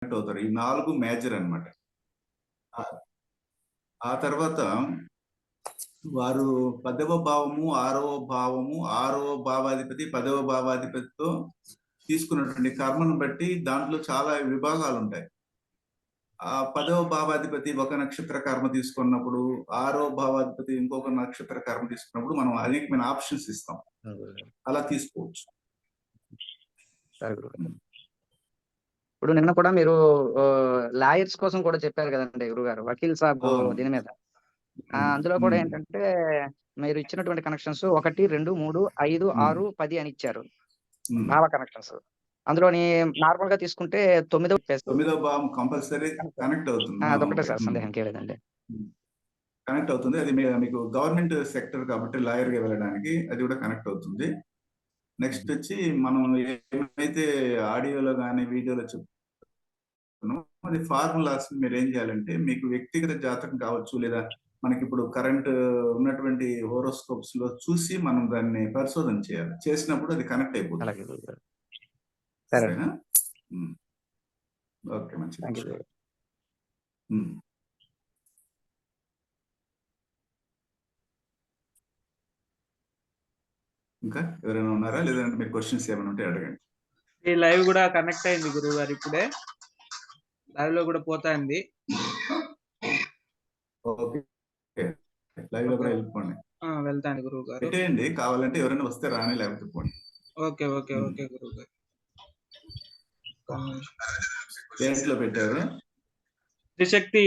అవుతారు. ఈ 4 మేజర్ అన్నమాట. ఆ తర్వాత వారు 10వ భావము, 6వ భావము, 6వ భావాధిపతి, 10వ భావాధిపతితో తీసుకున్నటువంటి కర్మను బట్టి దాంట్లో చాలా విభాగాలుంటాయి. 10వ భావాధిపతి ఒక నక్షత్ర కర్మ తీసుకున్నప్పుడు, 6వ భావాధిపతి ఇంకొక నక్షత్ర కర్మ తీసుకున్నప్పుడు మనం అనేకమైన ఆప్షన్స్ ఇస్తాం. అలా తీసుకోవచ్చు. ఇప్పుడు నిన్న కూడా మీరు లాయర్స్ కోసం కూడా చెప్పారు కదండి గురుగారు, వకీల్ సాబ్ దీని మీద. అందులో కూడా ఏంటంటే మీరు ఇచ్చినటువంటి కనెక్షన్స్ 1, 2, 3, 5, 6, 10 అని ఇచ్చారు భావ కనెక్షన్స్. అందులోని నార్మల్ గా తీసుకుంటే 9వ భావం కంపల్సరీ కనెక్ట్ అవుతుంది. అదొకటే సార్, సందేహం కేలేదండి. కనెక్ట్ అవుతుంది. అది మీకు గవర్నమెంట్ సెక్టర్ కాబట్టి లాయర్ గా వెళ్ళడానికి అది కూడా కనెక్ట్ అవుతుంది. నెక్స్ట్ వచ్చి మనం ఏమైతే ఆడియోలో కానీ వీడియోలో చెప్తున్నాం అది ఫార్ములాస్ మీరు ఏం చేయాలంటే మీకు వ్యక్తిగత జాతకం కావచ్చు, లేదా మనకి ఇప్పుడు కరెంట్ ఉన్నటువంటి హోరోస్కోప్స్ లో చూసి మనం దాన్ని పరిశోధన చేయాలి. చేసినప్పుడు అది కనెక్ట్ అయిపోతుంది. సరేనా? ఓకే, మంచిది. ఇంకా ఎవరైనా ఉన్నారా, లేదంటే మీరు క్వశ్చన్స్ ఏమైనా ఉంటే అడగండి. ఈ లైవ్ కూడా కనెక్ట్ అయింది గురువు గారు, ఇప్పుడే లైవ్ లో కూడా పోతాంది. ఓకే, లైవ్ లో కూడా వెళ్ళిపోండి. వెళ్తాను గురువు గారు. పెట్టేయండి, కావాలంటే ఎవరైనా వస్తే రాని, లేకపోతే పోండి. ఓకే ఓకే ఓకే గురువు గారు. దేంట్లో పెట్టారు? త్రిశక్తి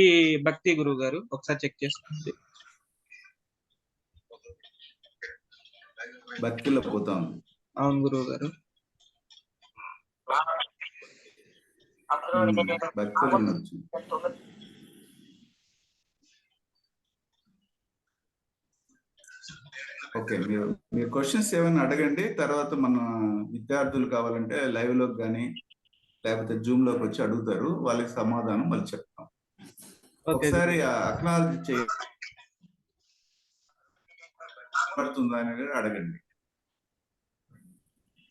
భక్తి గురువు గారు, ఒకసారి చెక్ చేసుకోండి. భక్తిలో పోతాం. అవును గురువు గారు. భక్తులు ఉండొచ్చు. ఓకే, మీరు క్వశ్చన్స్ ఏమైనా అడగండి. తర్వాత మన విద్యార్థులు కావాలంటే లైవ్ లోకి కానీ లేకపోతే జూమ్ లోకి వచ్చి అడుగుతారు, వాళ్ళకి సమాధానం మళ్ళీ చెప్తాం. ఒకసారి అక్నాలజీ చేయబడుతుందా అనేది అడగండి.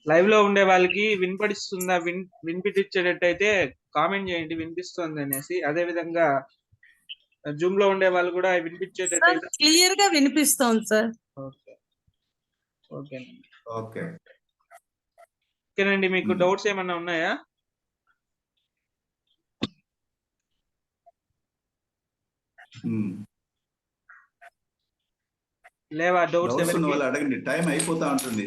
లైవ్ లో ఉండే వాళ్ళకి వినిపడిస్తుందా, వినిపించేటట్టయితే కామెంట్ చేయండి వినిపిస్తుంది అనేసి. అదే విధంగా జూమ్ లో ఉండే వాళ్ళు కూడా వినిపించేటట్టయితే క్లియర్ గా వినిపిస్తోంది సార్. ఓకే ఓకేనండి. ఓకే ఓకేనండి, మీకు డౌట్స్ ఏమన్నా ఉన్నాయా? లేవా డౌట్స్? వాళ్ళు అడగండి. టైం అయిపోతా ఉంటుంది,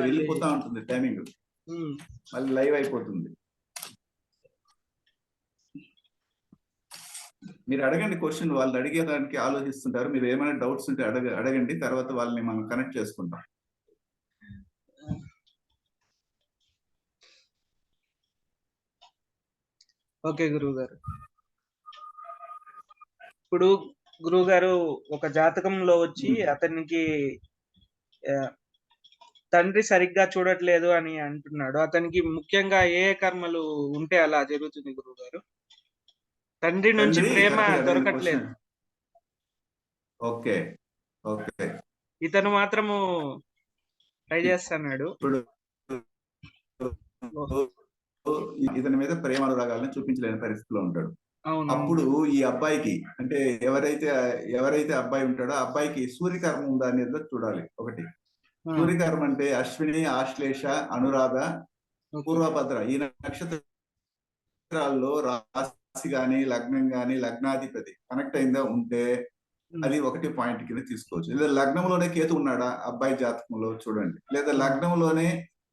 వెళ్ళిపోతా ఉంటుంది టైమింగ్, మళ్ళీ లైవ్ అయిపోతుంది. మీరు అడగండి క్వశ్చన్, వాళ్ళు అడిగేదానికి ఆలోచిస్తుంటారు. మీరు ఏమైనా డౌట్స్ ఉంటే అడగండి, తర్వాత వాళ్ళని మనం కనెక్ట్ చేసుకుంటాం. ఓకే గురువు గారు. ఇప్పుడు గురువు గారు ఒక జాతకంలో వచ్చి అతనికి తండ్రి సరిగ్గా చూడట్లేదు అని అంటున్నాడు. అతనికి ముఖ్యంగా ఏ కర్మలు ఉంటే అలా జరుగుతుంది గురువు గారు? తండ్రి నుంచి ప్రేమ దొరకట్లేదు. ఓకే ఓకే, ఇతను మాత్రము ట్రై చేస్తున్నాడు. ఇతని మీద ప్రేమ అనురాగాలను చూపించలేని పరిస్థితిలో ఉంటాడు. అప్పుడు ఈ అబ్బాయికి, అంటే ఎవరైతే అబ్బాయి ఉంటాడో అబ్బాయికి సూర్యకర్మ ఉందా అనేది చూడాలి. ఒకటి సూర్యకర్మ అంటే అశ్విని, ఆశ్లేష, అనురాధ, పూర్వభద్ర ఈ నక్షత్రాల్లో రాశి గాని లగ్నం గాని లగ్నాధిపతి కనెక్ట్ అయిందా ఉంటే అది ఒకటి పాయింట్ కింద తీసుకోవచ్చు. లేదా లగ్నంలోనే కేతు ఉన్నాడా అబ్బాయి జాతకంలో చూడండి, లేదా లగ్నంలోనే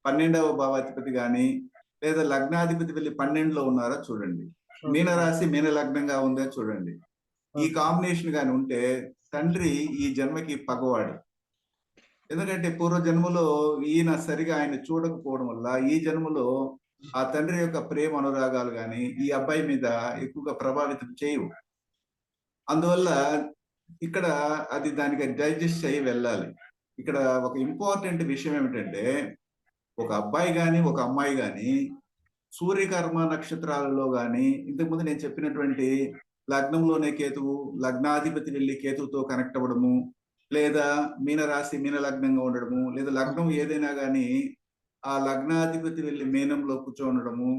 12వ భావాధిపతి గాని లేదా లగ్నాధిపతి వెళ్ళి 12లో ఉన్నారా చూడండి, మీనరాశి మీన లగ్నంగా ఉందా చూడండి. ఈ కాంబినేషన్ గాని ఉంటే తండ్రి ఈ జన్మకి పగవాడు. ఎందుకంటే పూర్వ జన్మలో ఈయన సరిగా ఆయన చూడకపోవడం వల్ల ఈ జన్మలో ఆ తండ్రి యొక్క ప్రేమ అనురాగాలు గాని ఈ అబ్బాయి మీద ఎక్కువగా ప్రభావితం చేయవు. అందువల్ల ఇక్కడ అది దానికి డైజెస్ట్ అయ్యి వెళ్ళాలి. ఇక్కడ ఒక ఇంపార్టెంట్ విషయం ఏమిటంటే, ఒక అబ్బాయి గాని ఒక అమ్మాయి గాని సూర్యకర్మ నక్షత్రాలలో గాని ఇంతకుముందు నేను చెప్పినటువంటి లగ్నంలోనే కేతువు, లగ్నాధిపతి వెళ్ళి కేతువుతో కనెక్ట్ అవ్వడము, లేదా మీనరాశి మీన లగ్నంగా ఉండడము, లేదా లగ్నం ఏదైనా గాని ఆ లగ్నాధిపతి వెళ్ళి మీనంలో కూర్చోనడము,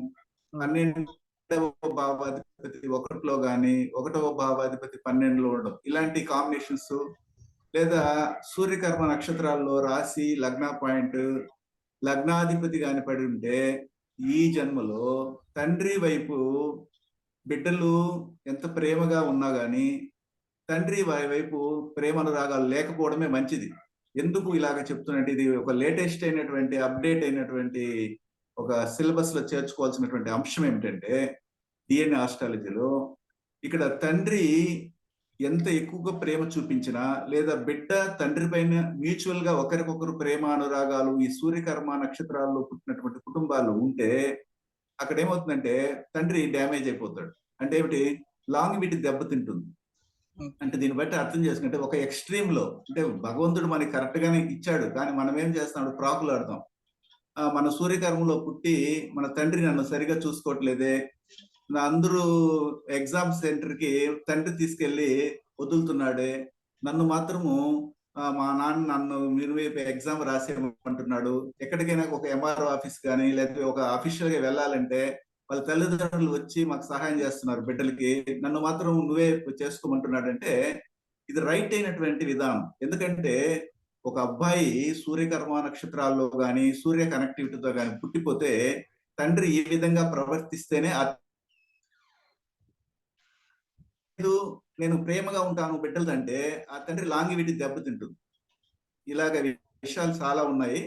12 రెండవ భావాధిపతి 1లో గాని, 1వ భావాధిపతి 12లో ఉండడం, ఇలాంటి కాంబినేషన్స్, లేదా సూర్యకర్మ నక్షత్రాల్లో రాశి లగ్న పాయింట్ లగ్నాధిపతి గాని పడి ఉంటే ఈ జన్మలో తండ్రి వైపు బిడ్డలు ఎంత ప్రేమగా ఉన్నా గాని తండ్రి వైపు ప్రేమ అనురాగాలు లేకపోవడమే మంచిది. ఎందుకు ఇలాగ చెప్తున్నట్టు, ఇది ఒక లేటెస్ట్ అయినటువంటి అప్డేట్ అయినటువంటి ఒక సిలబస్ లో చేర్చుకోవాల్సినటువంటి అంశం ఏమిటంటే, డిఎన్ఏ ఆస్ట్రాలజీలో ఇక్కడ తండ్రి ఎంత ఎక్కువగా ప్రేమ చూపించినా, లేదా బిడ్డ తండ్రి పైన మ్యూచువల్ గా ఒకరికొకరు ప్రేమ అనురాగాలు ఈ సూర్యకర్మ నక్షత్రాల్లో పుట్టినటువంటి కుటుంబాలు ఉంటే అక్కడ ఏమవుతుందంటే తండ్రి డ్యామేజ్ అయిపోతాడు. అంటే ఏమిటి, లాంగివిటీ దెబ్బతింటుంది. అంటే దీన్ని బట్టి అర్థం చేసుకుంటే ఒక ఎక్స్ట్రీమ్ లో, అంటే భగవంతుడు మనకి కరెక్ట్ గానే ఇచ్చాడు, కానీ మనం ఏం చేస్తాడు, ప్రాకులాడతాం. మన సూర్యకర్మలో పుట్టి మన తండ్రి నన్ను సరిగా చూసుకోవట్లేదే, అందరూ ఎగ్జామ్ సెంటర్ కి తండ్రి తీసుకెళ్లి వదులుతున్నాడే, నన్ను మాత్రము మా నాన్న నన్ను మీరు ఎగ్జామ్ రాసేయమంటున్నాడు. ఎక్కడికైనా ఒక ఎంఆర్ఓ ఆఫీస్ కానీ లేకపోతే ఒక అఫీషియల్ గా వెళ్ళాలంటే వాళ్ళ తల్లిదండ్రులు వచ్చి మాకు సహాయం చేస్తున్నారు బిడ్డలకి, నన్ను మాత్రం నువ్వే చేసుకోమంటున్నాడు. అంటే ఇది రైట్ అయినటువంటి విధానం. ఎందుకంటే ఒక అబ్బాయి సూర్యకర్మ నక్షత్రాల్లో గాని సూర్య కనెక్టివిటీతో గాని పుట్టిపోతే తండ్రి ఈ విధంగా ప్రవర్తిస్తేనే నేను ప్రేమగా ఉంటాను బిడ్డలదంటే ఆ తండ్రి లాంగివిటీ దెబ్బతింటుంది. ఇలాగ విషయాలు చాలా ఉన్నాయి.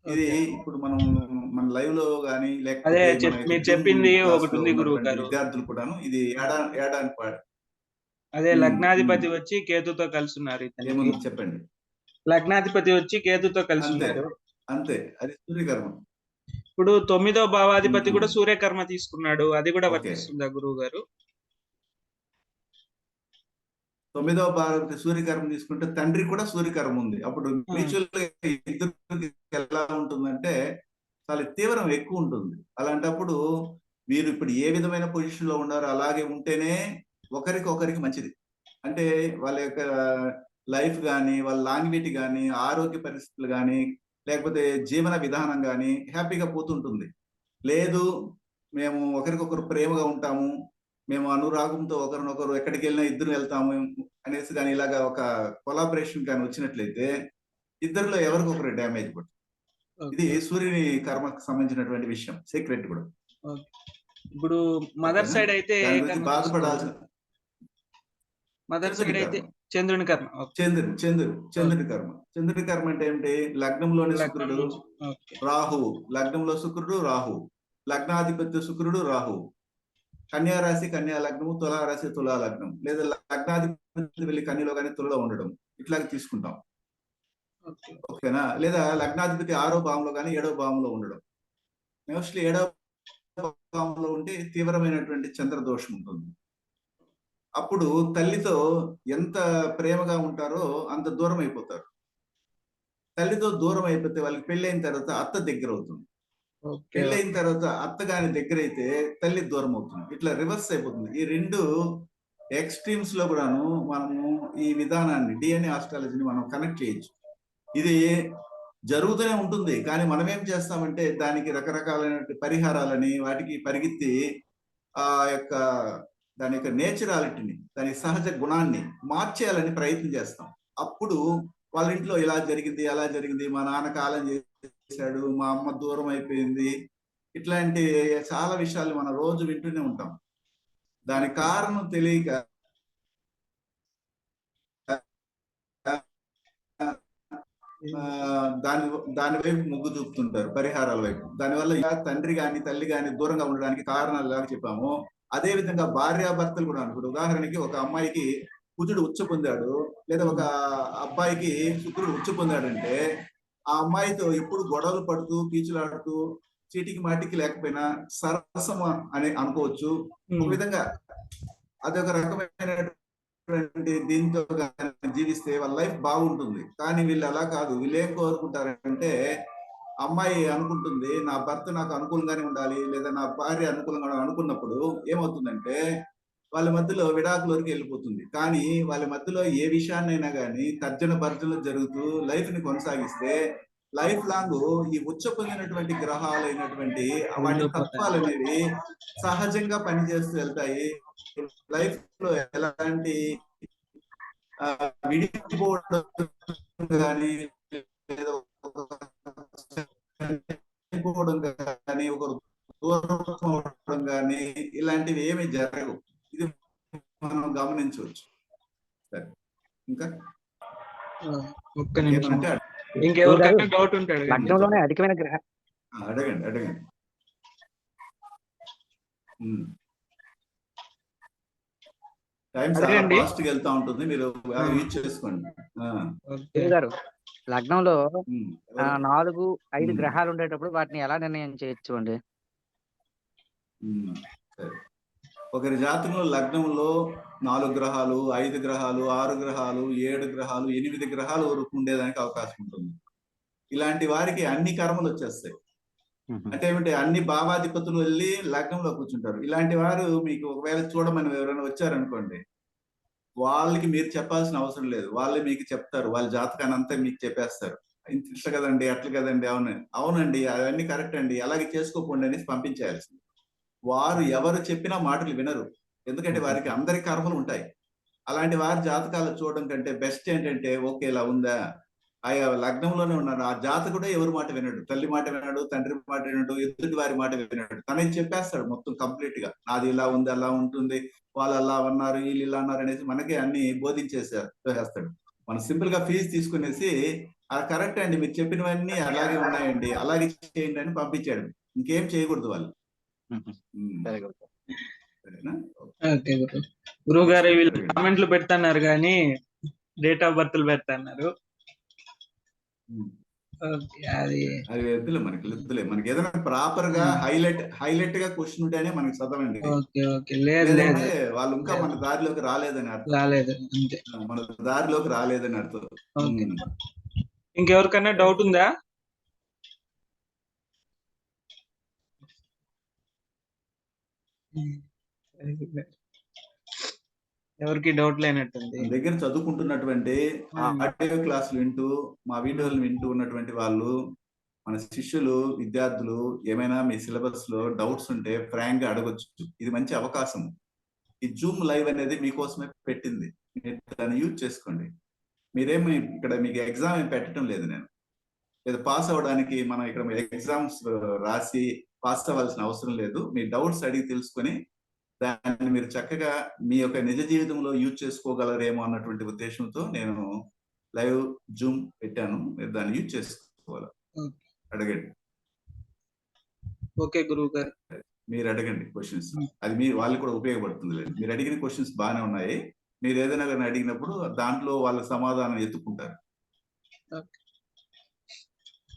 ఇది ఇప్పుడు మనం మన లైవ్ లో గానీ అదే లేకపోతే మీరు చెప్పింది ఒకటి ఉంది గురువు గారు, విద్యార్థులు కూడాను ఇది ఏడాది పాడు. అదే లగ్నాధిపతి వచ్చి కేతుతో కలిసి ఉన్నారు. ఏముంది చెప్పండి. లగ్నాధిపతి వచ్చి కేతుతో కలిసి అంతే ఉన్నారు. అంతే, అది సూర్యకర్మ. ఇప్పుడు 9వ భావాధిపతి కూడా సూర్యకర్మ తీసుకున్నాడు, అది కూడా ఓకే. వర్తిస్తుందా గురువు గారు? 9వ భావాధిపతి సూర్యకర్మ తీసుకుంటే తండ్రి కూడా సూర్యకర్మ ఉంది. అప్పుడు మ్యూచువల్ గా ఇద్దరు ఎలా ఉంటుందంటే చాలా తీవ్రం ఎక్కువ ఉంటుంది. అలాంటప్పుడు మీరు ఇప్పుడు ఏ విధమైన పొజిషన్ లో ఉన్నారో అలాగే ఉంటేనే ఒకరికి మంచిది. అంటే వాళ్ళ యొక్క లైఫ్ కానీ, వాళ్ళ లాంగ్వేజ్ కానీ, ఆరోగ్య పరిస్థితులు కానీ, లేకపోతే జీవన విధానం కానీ హ్యాపీగా పోతుంటుంది. లేదు మేము ఒకరికొకరు ప్రేమగా ఉంటాము, మేము అనురాగంతో ఒకరినొకరు ఎక్కడికి వెళ్ళినా ఇద్దరు వెళ్తాము అనేసి కానీ ఇలాగా ఒక కొలాబరేషన్ కానీ వచ్చినట్లయితే ఇద్దరిలో ఎవరికొకరు డ్యామేజ్ పడుతుంది. ఇది సూర్యుని కర్మకు సంబంధించినటువంటి విషయం, సీక్రెట్ కూడా. ఇప్పుడు మదర్ సైడ్ అయితే బాధపడాల్సిన మదర్ సైడ్ అయితే చంద్రుని కర్మ. చంద్రుడి కర్మ. చంద్రుడి కర్మ అంటే ఏమిటి, లగ్నంలోని శుక్రుడు రాహు, లగ్నంలో శుక్రుడు రాహు, లగ్నాధిపతి శుక్రుడు రాహు, కన్యా రాశి కన్యా లగ్నము, తులా రాశి తులా లగ్నం, లేదా లగ్నాధిపతి వెళ్ళి కన్యలో కానీ తులలో ఉండడం, ఇట్లాగే తీసుకుంటాం. ఓకేనా? లేదా లగ్నాధిపతి 6వ భావంలో కానీ 7వ భావంలో ఉండడం. మోస్ట్లీ 7వ భావంలో ఉంటే తీవ్రమైనటువంటి చంద్రదోషం ఉంటుంది. అప్పుడు తల్లితో ఎంత ప్రేమగా ఉంటారో అంత దూరం అయిపోతారు. తల్లితో దూరం అయిపోతే వాళ్ళకి పెళ్ళైన తర్వాత అత్త దగ్గర అవుతుంది. పెళ్ళైన తర్వాత అత్త గాని దగ్గర అయితే తల్లి దూరం అవుతుంది. ఇట్లా రివర్స్ అయిపోతుంది. ఈ 2 ఎక్స్ట్రీమ్స్ లో కూడాను మనము ఈ విధానాన్ని డిఎన్ఏ ఆస్ట్రాలజీని మనం కనెక్ట్ చేయొచ్చు. ఇది జరుగుతూనే ఉంటుంది, కానీ మనం ఏం చేస్తామంటే దానికి రకరకాలైన పరిహారాలని వాటికి పరిగెత్తి దాని యొక్క నేచురాలిటీని, దాని సహజ గుణాన్ని మార్చేయాలని ప్రయత్నం చేస్తాం. అప్పుడు వాళ్ళ ఇంట్లో ఇలా జరిగింది అలా జరిగింది, మా నాన్న కాలం చేశాడు, మా అమ్మ దూరం అయిపోయింది, ఇట్లాంటి చాలా విషయాలు మనం రోజు వింటూనే ఉంటాం. దాని కారణం తెలియక దాని వైపు మొగ్గు చూపుతుంటారు, పరిహారాల వైపు. దానివల్ల తండ్రి గాని తల్లి గాని దూరంగా ఉండడానికి కారణాలు ఎలా చెప్పామో అదే విధంగా భార్యాభర్తలు కూడా. ఇప్పుడు ఉదాహరణకి ఒక అమ్మాయికి కుజుడు ఉచ్చ పొందాడు, లేదా ఒక అబ్బాయికి శుక్రుడు ఉచ్చ పొందాడంటే ఆ అమ్మాయితో ఎప్పుడు గొడవలు పడుతూ కీచులాడుతూ చీటికి మాటికి లేకపోయినా సరసం అని అనుకోవచ్చు. ఒక విధంగా అదొక రకమైనటువంటి దీంతో జీవిస్తే వాళ్ళ లైఫ్ బాగుంటుంది. కానీ వీళ్ళు అలా కాదు. వీళ్ళు ఏం కోరుకుంటారంటే, అమ్మాయి అనుకుంటుంది నా భర్త నాకు అనుకూలంగానే ఉండాలి, లేదా నా భార్య అనుకూలంగా అనుకున్నప్పుడు ఏమవుతుందంటే వాళ్ళ మధ్యలో విడాకుల వరకు వెళ్ళిపోతుంది. కానీ వాళ్ళ మధ్యలో ఏ విషయాన్నైనా కానీ తర్జన భర్జనలు జరుగుతూ లైఫ్ ని కొనసాగిస్తే లైఫ్ లాంగ్ ఈ ఉచ్చ పొందినటువంటి గ్రహాలు అయినటువంటి వాటి తత్వాలు అనేవి సహజంగా పనిచేస్తూ వెళ్తాయి. లైఫ్ లో ఎలాంటి విడిపోవడం కానీ లేదా చనిపోవడం కానీ ఒకరు దూరం అవడం కానీ ఇలాంటివి ఏమి జరగవు. ఇది మనం గమనించవచ్చు. సరే, ఇంకా ఒక్క నిమిషం. ఏమంటే ఇంకెవరికైనా డౌట్ ఉంటాడు లగ్నంలోనే అధికమైన గ్రహ అడగండి. టైం చాలా అడగండి. ఫాస్ట్ గా వెళ్తా ఉంటుంది, మీరు యూజ్ చేసుకోండి. గారు లగ్నంలో ఎవరు? 4-5 గ్రహాలు ఉండేటప్పుడు వాటిని ఎలా నిర్ణయం చేయొచ్చు అండి? సరే, ఒకరి జాతకంలో లగ్నంలో 4 గ్రహాలు, 5 గ్రహాలు, 6 గ్రహాలు, 7 గ్రహాలు, 8 గ్రహాలు వరకు ఉండేదానికి అవకాశం ఉంటుంది. ఇలాంటి వారికి అన్ని కర్మలు వచ్చేస్తాయి. అంటే ఏమిటి, అన్ని భావాధిపతులు వెళ్ళి లగ్నంలో కూర్చుంటారు. ఇలాంటి వారు మీకు ఒకవేళ చూడమని ఎవరైనా వచ్చారనుకోండి, వాళ్ళకి మీరు చెప్పాల్సిన అవసరం లేదు, వాళ్ళే మీకు చెప్తారు. వాళ్ళ జాతకాన్ని అంతా మీకు చెప్పేస్తారు. ఇట్లా కదండి, అట్లా కదండి, అవునండి అవన్నీ కరెక్ట్ అండి, అలాగే చేసుకోకండి అనేసి పంపించేయాల్సింది. వారు ఎవరు చెప్పినా మాటలు వినరు, ఎందుకంటే వారికి అందరి కర్మలు ఉంటాయి. అలాంటి వారి జాతకాలు చూడడం కంటే బెస్ట్ ఏంటంటే, ఓకే ఇలా ఉందా, ఆయా లగ్నంలోనే ఉన్నారు, ఆ జాతకుడే ఎవరి మాట వినడు, తల్లి మాట వినడు, తండ్రి మాట వినడు, ఎదుటి వారి మాట వినడు. తనే చెప్పేస్తాడు మొత్తం కంప్లీట్ గా, నాది ఇలా ఉంది, అలా ఉంటుంది, వాళ్ళు అలా అన్నారు, వీళ్ళు ఇలా అన్నారు అనేసి మనకి అన్ని బోధించేస్తాడు. మనం సింపుల్ గా ఫీజు తీసుకునేసి కరెక్ట్ అండి, మీరు చెప్పినవన్నీ అలాగే ఉన్నాయండి, అలాగే చేయండి అని పంపించాడు. ఇంకేం చేయకూడదు వాళ్ళు. సరేనా? ఓకే గురువు గారు, వీళ్ళు కామెంట్లు పెడుతున్నారు కానీ డేట్ ఆఫ్ బర్త్ పెడుతున్నారు. అది వద్దులే, మనకి ఏదైనా ప్రాపర్ గా హైలైట్ గా క్వశ్చన్ ఉంటేనే మనకి చదవండి. లేదంటే వాళ్ళు ఇంకా మన దారిలోకి రాలేదని అర్థం. అంతే, మన దారిలోకి రాలేదని అర్థం. ఇంకెవరికైనా డౌట్ ఉందా? ఎవరికి డౌట్ లేనట్టుంది. మన దగ్గర చదువుకుంటున్నటువంటి ఆడియో క్లాసులు వింటూ, మా వీడియోలు వింటూ ఉన్నటువంటి వాళ్ళు, మన శిష్యులు, విద్యార్థులు ఏమైనా మీ సిలబస్ లో డౌట్స్ ఉంటే ఫ్రాంక్ గా అడగొచ్చు. ఇది మంచి అవకాశం. ఈ జూమ్ లైవ్ అనేది మీకోసమే పెట్టింది, మీరు దాన్ని యూజ్ చేసుకోండి. మీరేమి ఇక్కడ మీకు ఎగ్జామ్ ఏం పెట్టడం లేదు నేను, లేదా పాస్ అవ్వడానికి మనం ఇక్కడ ఎగ్జామ్స్ రాసి పాస్ అవ్వాల్సిన అవసరం లేదు. మీ డౌట్స్ అడిగి తెలుసుకొని దాన్ని మీరు చక్కగా మీ యొక్క నిజ జీవితంలో యూజ్ చేసుకోగలరేమో అన్నటువంటి ఉద్దేశంతో నేను లైవ్ జూమ్ పెట్టాను. మీరు దాన్ని యూజ్ చేసుకోవాలి. అడగండి. ఓకే గురువు గారు, మీరు అడగండి క్వశ్చన్స్, అది మీ వాళ్ళకి కూడా ఉపయోగపడుతుంది. లేదు, మీరు అడిగిన క్వశ్చన్స్ బాగానే ఉన్నాయి. మీరు ఏదైనా కానీ అడిగినప్పుడు దాంట్లో వాళ్ళ సమాధానం ఎత్తుకుంటారు.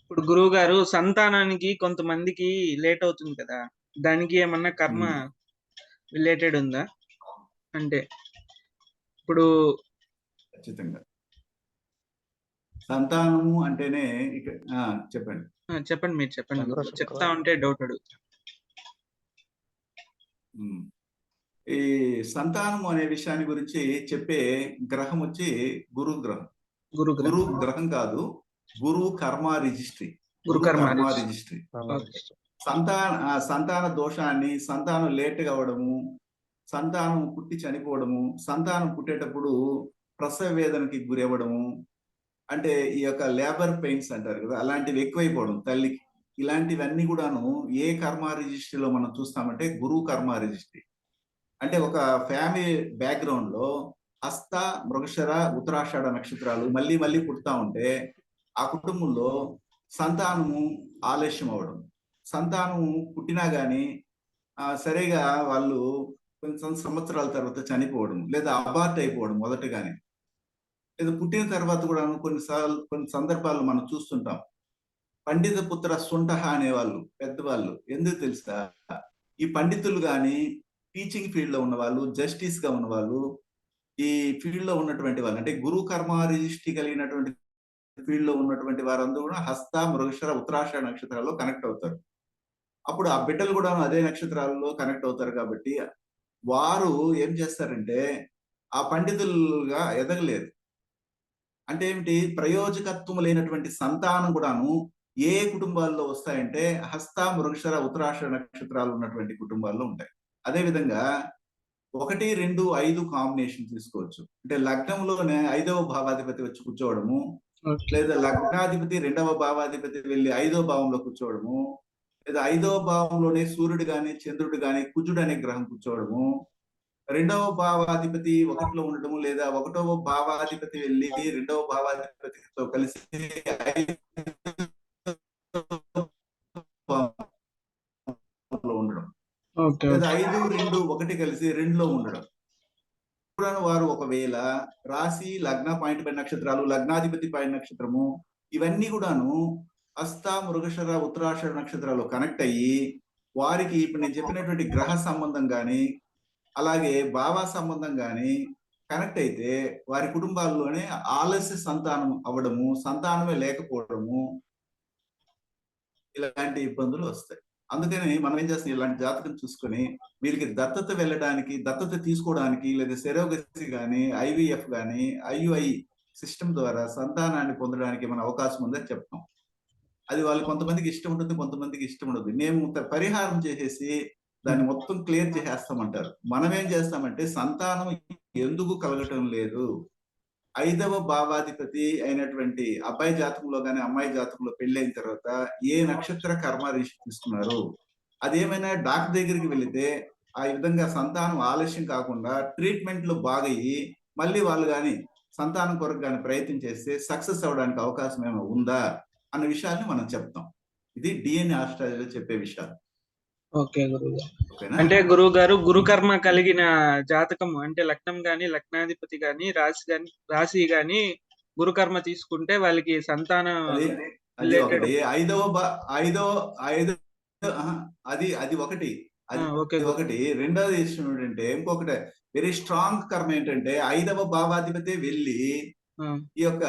ఇప్పుడు గురువు గారు, సంతానానికి కొంతమందికి లేట్ అవుతుంది కదా, దానికి ఏమన్నా కర్మ రిలేటెడ్ ఉందా? అంటే ఇప్పుడు ఖచ్చితంగా సంతానము అంటేనే చెప్పండి. చెప్పండి, మీరు చెప్పండి, చెప్తా ఉంటే డౌట్ అడుగుతా. ఈ సంతానము అనే విషయాన్ని గురించి చెప్పే గ్రహం వచ్చి గురు గ్రహం. గురు గ్రహం కాదు, గురు కర్మ రిజిస్ట్రీ. రిజిస్ట్రీ సంతాన దోషాన్ని, సంతానం లేట్గా అవడము, సంతానం పుట్టి చనిపోవడము, సంతానం పుట్టేటప్పుడు ప్రసవ వేదనకి గురి అవ్వడము, అంటే ఈ యొక్క లేబర్ పెయిన్స్ అంటారు కదా, అలాంటివి ఎక్కువైపోవడం తల్లికి, ఇలాంటివన్నీ కూడాను ఏ కర్మ రిజిస్ట్రీలో మనం చూస్తామంటే గురు కర్మ రిజిస్ట్రీ. అంటే ఒక ఫ్యామిలీ బ్యాక్గ్రౌండ్ లో హస్త, మృగశిర, ఉత్తరాషాఢ నక్షత్రాలు మళ్ళీ మళ్ళీ పుడతా ఉంటే ఆ కుటుంబంలో సంతానము ఆలస్యం అవడం, సంతానము పుట్టినా గాని సరిగా వాళ్ళు కొంచెం సంవత్సరాల తర్వాత చనిపోవడం, లేదా అబార్ట్ అయిపోవడం మొదటగానే, లేదా పుట్టిన తర్వాత కూడా కొన్ని సందర్భాలు మనం చూస్తుంటాం. పండిత పుత్ర సుంఠ అనేవాళ్ళు పెద్దవాళ్ళు, ఎందుకు తెలుసా, ఈ పండితులు గాని, టీచింగ్ ఫీల్డ్ లో ఉన్న వాళ్ళు, జస్టిస్ గా ఉన్న వాళ్ళు, ఈ ఫీల్డ్ లో ఉన్నటువంటి వాళ్ళు, అంటే గురు కర్మ రిజిస్ట్రీ కలిగినటువంటి ఫీల్డ్ లో ఉన్నటువంటి వారందరూ కూడా హస్త, మృగశిర, ఉత్తరాషాఢ నక్షత్రాల్లో కనెక్ట్ అవుతారు. అప్పుడు ఆ బిడ్డలు కూడా అదే నక్షత్రాలలో కనెక్ట్ అవుతారు. కాబట్టి వారు ఏం చేస్తారంటే ఆ పండితులుగా ఎదగలేరు. అంటే ఏమిటి, ప్రయోజకత్వం లేనటువంటి సంతానం కూడాను ఏ కుటుంబాల్లో వస్తాయంటే హస్త, మృగశిర, ఉత్తరాషాఢ నక్షత్రాలు ఉన్నటువంటి కుటుంబాల్లో ఉంటాయి. అదే విధంగా 1, 2, 5 కాంబినేషన్ తీసుకోవచ్చు. అంటే లగ్నంలోనే 5వ భావాధిపతి వచ్చి కూర్చోవడము, ఓకే. లేదా లగ్నాధిపతి 2వ భావాధిపతి వెళ్ళి 5వ భావంలో కూర్చోవడము, లేదా 5వ భావంలోనే సూర్యుడు గాని, చంద్రుడు గాని, కుజుడు అనే గ్రహం కూర్చోవడము, 2వ భావాధిపతి 1లో ఉండడము, లేదా 1వ భావాధిపతి వెళ్ళి 2వ భావాధిపతితో కలిసి 5వ భావంలో ఉండడం, ఓకే. లేదా 5, 2, 1 కలిసి 2లో ఉండడం. కూడా వారు ఒకవేళ రాశి, లగ్న పాయింట్ పై నక్షత్రాలు, లగ్నాధిపతి పై నక్షత్రము, ఇవన్నీ కూడాను హస్త, మృగశిర, ఉత్తరాషాఢ నక్షత్రాలు కనెక్ట్ అయ్యి వారికి ఇప్పుడు నేను చెప్పినటువంటి గ్రహ సంబంధం గాని, అలాగే భావ సంబంధం గాని కనెక్ట్ అయితే వారి కుటుంబాల్లోనే ఆలస్య సంతానం అవ్వడము, సంతానమే లేకపోవడము, ఇలాంటి ఇబ్బందులు వస్తాయి. అందుకని మనం ఏం చేస్తాం, ఇలాంటి జాతకం చూసుకొని వీరికి దత్తత వెళ్ళడానికి, దత్తత తీసుకోవడానికి, లేదా సెరోగసీ గాని, ఐవీఎఫ్ గాని, ఐయుఐ సిస్టమ్ ద్వారా సంతానాన్ని పొందడానికి మన అవకాశం ఉందని చెప్తాం. అది వాళ్ళు కొంతమందికి ఇష్టం ఉంటుంది, కొంతమందికి ఇష్టం ఉండదు. మేము పరిహారం చేసేసి దాన్ని మొత్తం క్లియర్ చేసేస్తామంటారు. మనం ఏం చేస్తామంటే సంతానం ఎందుకు కలగటం లేదు, 5వ భావాధిపతి అయినటువంటి అబ్బాయి జాతకంలో గాని, అమ్మాయి జాతకంలో పెళ్ళైన తర్వాత ఏ నక్షత్ర కర్మ రిషి తీసుకున్నారు, అదేమైనా డాక్టర్ దగ్గరికి వెళితే ఆ విధంగా సంతానం ఆలస్యం కాకుండా ట్రీట్మెంట్లు బాగయ్యి మళ్ళీ వాళ్ళు గాని సంతానం కొరకు గాని ప్రయత్నం చేస్తే సక్సెస్ అవ్వడానికి అవకాశం ఏమైనా ఉందా అన్న విషయాన్ని మనం చెప్తాం. ఇది డిఎన్ఏ ఆస్ట్రాలజీలో చెప్పే విషయాలు. ఓకే గురువుగారు. ఓకేనా? అంటే గురువుగారు గురుకర్మ కలిగిన జాతకం అంటే లగ్నం గాని, లగ్నాధిపతి గాని, రాశి గాని గురుకర్మ తీసుకుంటే వాళ్ళకి సంతానం అది అది రిలేటెడ్. ఒకటి. ఐదో ఆహా, అది ఒకటి. అది ఓకే అది ఒకటి. రెండోది విషయం ఏంటంటే ఇంకొకటి వెరీ స్ట్రాంగ్ కర్మ ఏంటంటే 5వ భావాధిపతి వెళ్ళి ఈ యొక్క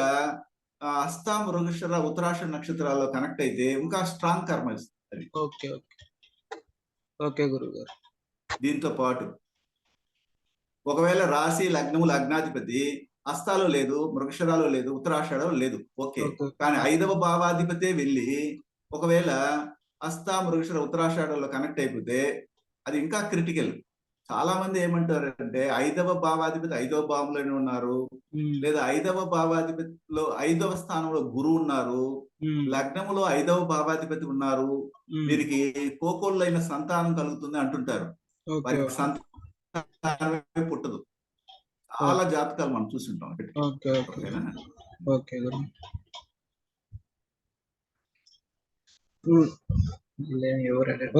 హస్త, మృగశిర, ఉత్తరాషాఢ నక్షత్రాల్లో కనెక్ట్ అయితే ఇంకా స్ట్రాంగ్ కర్మ ఇస్తుంది. ఓకే ఓకే ఓకే గురువుగారు. దీంతో పాటు ఒకవేళ రాశి, లగ్నము, లగ్నాధిపతి హస్తాలో లేదు, మృగశిరాలో లేదు, ఉత్తరాషాఢలో లేదు, ఓకే. ఓకే. కానీ 5వ భావాధిపతే వెళ్ళి ఒకవేళ హస్త, మృగశిర, ఉత్తరాషాఢలో కనెక్ట్ అయిపోతే అది ఇంకా క్రిటికల్. చాలా మంది ఏమంటారంటే 5వ భావాధిపతి 5వ భావంలోనే ఉన్నారు, లేదా 5వ భావాధిపతిలో 5వ స్థానంలో గురువు ఉన్నారు, లగ్నములో 5వ భావాధిపతి ఉన్నారు, వీరికి కోకోళ్ళైన సంతానం కలుగుతుంది అంటుంటారు. వారికి సంతానమే పుట్టదు. చాలా జాతకాలు మనం చూస్తుంటాం. ఓకే ఓకే ఓకే గురు.